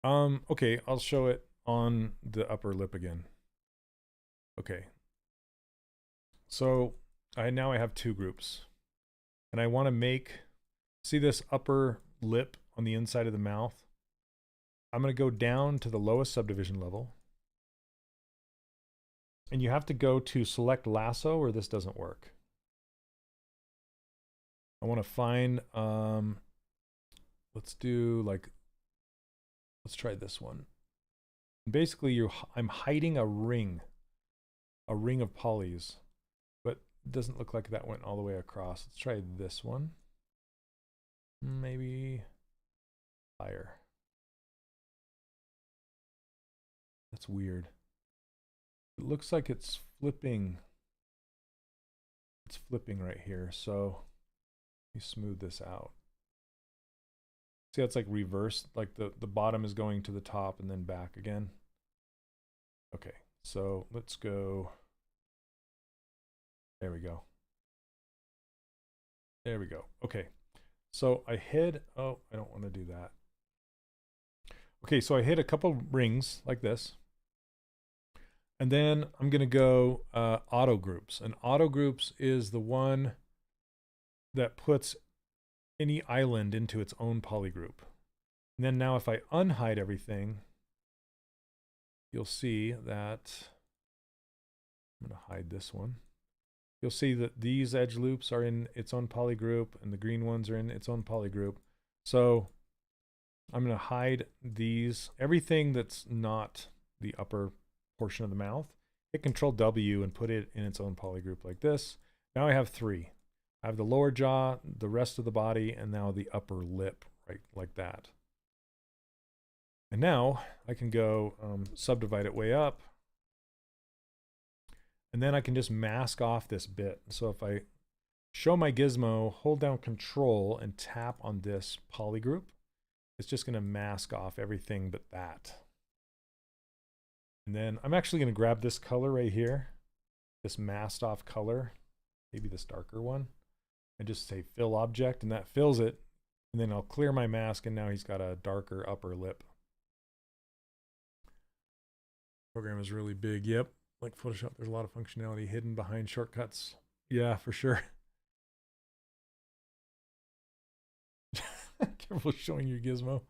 Okay, I'll show it on the upper lip again. Okay. So now I have two groups. And I want to make, see this upper lip on the inside of the mouth? I'm going to go down to the lowest subdivision level. And you have to go to select lasso or this doesn't work. I want to find, let's try this one. Basically, I'm hiding a ring of polys, but it doesn't look like that went all the way across. Let's try this one. Maybe higher. That's weird. It looks like it's flipping. It's flipping right here. So let me smooth this out. See how it's like reversed, like the bottom is going to the top and then back again. Okay, so let's go. There we go. There we go. Okay, so I hid, oh, I don't want to do that. Okay, so I hit a couple rings like this. And then I'm going to go auto groups. And auto groups is the one that puts any island into its own poly group. And then now if I unhide everything, you'll see that, I'm going to hide this one. You'll see that these edge loops are in its own poly group and the green ones are in its own poly group. So I'm going to hide these, everything that's not the upper portion of the mouth. Hit Control W and put it in its own poly group like this. Now I have three. I have the lower jaw, the rest of the body, and now the upper lip, right like that. And now I can go subdivide it way up. And then I can just mask off this bit. So if I show my gizmo, hold down Control and tap on this poly group, it's just going to mask off everything but that. And then I'm actually going to grab this color right here, this masked off color, maybe this darker one, and just say fill object, and that fills it. And then I'll clear my mask, and now he's got a darker upper lip. Program is really big. Yep. Like Photoshop, there's a lot of functionality hidden behind shortcuts. Yeah, for sure. Careful showing your gizmo.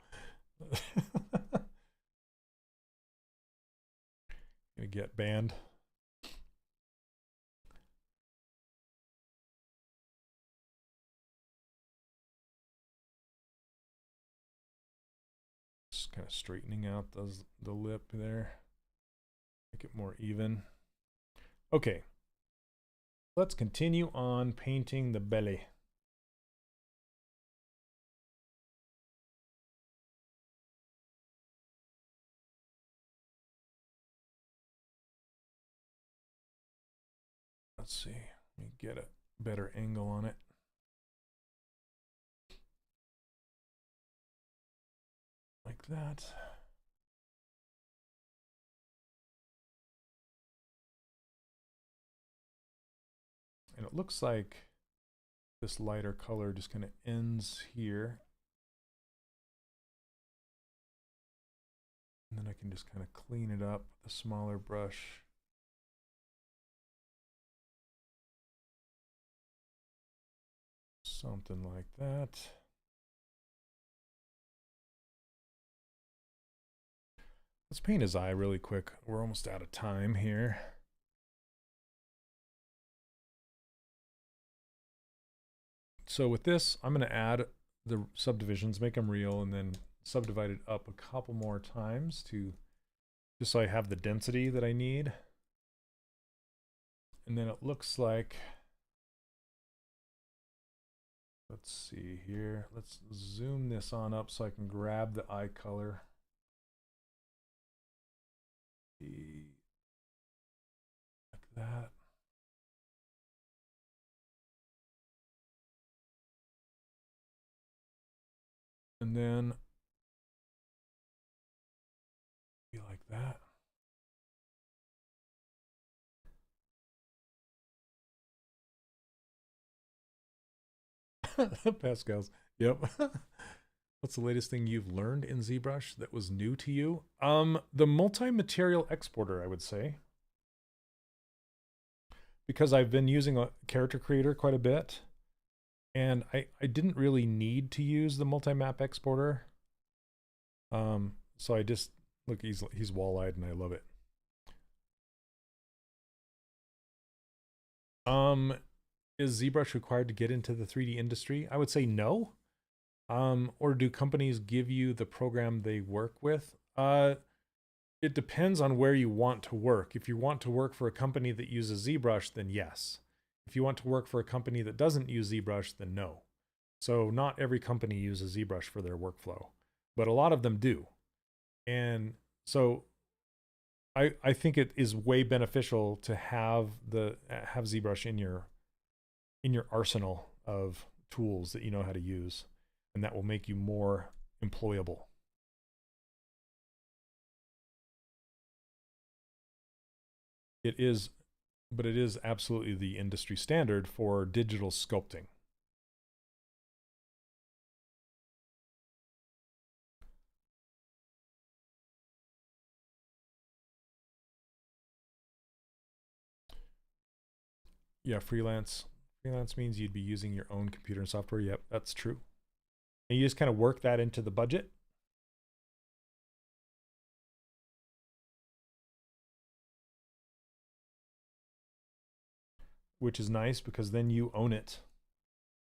Gonna get banned. Just kind of straightening out the lip there. Make it more even. Okay. Let's continue on painting the belly. Let's see. Let me get a better angle on it. Like that. And it looks like this lighter color just kind of ends here. And then I can just kind of clean it up with a smaller brush. Something like that. Let's paint his eye really quick. We're almost out of time here. So with this, I'm going to add the subdivisions, make them real, and then subdivide it up a couple more times to just so I have the density that I need. And then it looks like, let's see here. Let's zoom this on up so I can grab the eye color. Like that. And then be like that. Pascal's. Yep. What's the latest thing you've learned in ZBrush that was new to you? The multi-material exporter, I would say. Because I've been using a character creator quite a bit. And I didn't really need to use the multi-map exporter. So I just, look, he's wall-eyed and I love it. Is ZBrush required to get into the 3D industry? I would say no. Or do companies give you the program they work with? It depends on where you want to work. If you want to work for a company that uses ZBrush, then yes. If you want to work for a company that doesn't use ZBrush, then no. So not every company uses ZBrush for their workflow, but a lot of them do. And so I think it is way beneficial to have ZBrush in your arsenal of tools that you know how to use, and that will make you more employable. It is, but it is absolutely the industry standard for digital sculpting. Yeah, freelance. Freelance means you'd be using your own computer and software. Yep, that's true. And you just kind of work that into the budget. Which is nice because then you own it.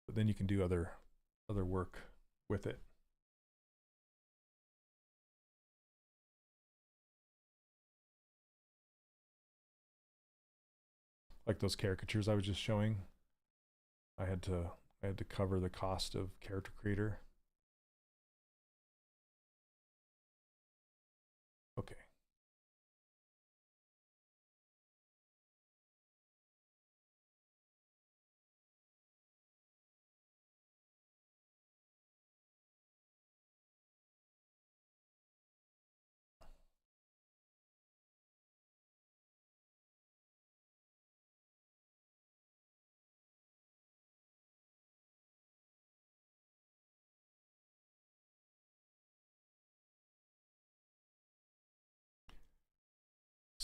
But then you can do other work with it. Like those caricatures I was just showing. I had to cover the cost of character creator. Okay.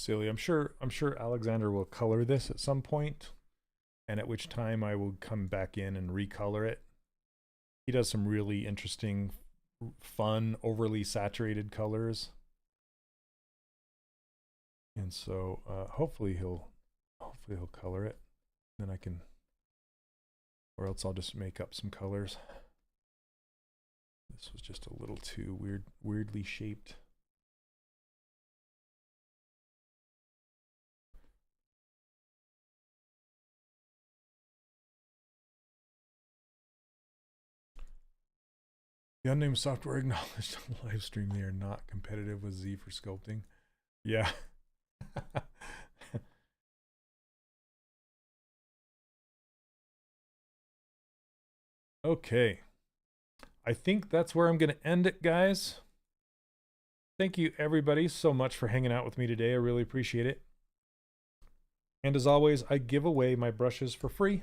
silly. I'm sure Alexander will color this at some point, and at which time I will come back in and recolor it. He does some really interesting, fun, overly saturated colors. And so hopefully he'll color it. Then I can, or else I'll just make up some colors. This was just a little too weirdly shaped. The unnamed software acknowledged on the live stream they are not competitive with Z for sculpting. Yeah. Okay. I think that's where I'm going to end it, guys. Thank you, everybody, so much for hanging out with me today. I really appreciate it. And as always, I give away my brushes for free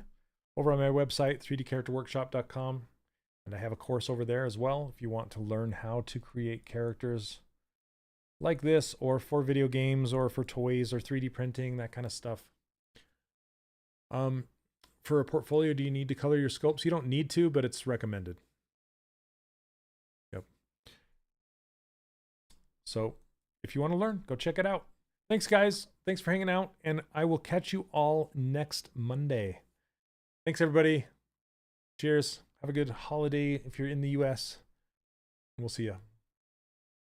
over on my website, 3dcharacterworkshop.com. And I have a course over there as well if you want to learn how to create characters like this, or for video games, or for toys, or 3D printing, that kind of stuff. For a portfolio, do you need to color your sculpts? You don't need to, but it's recommended. Yep. So if you want to learn, go check it out. Thanks, guys. Thanks for hanging out, and I will catch you all next Monday. Thanks, everybody. Cheers. Have a good holiday if you're in the US. We'll see you.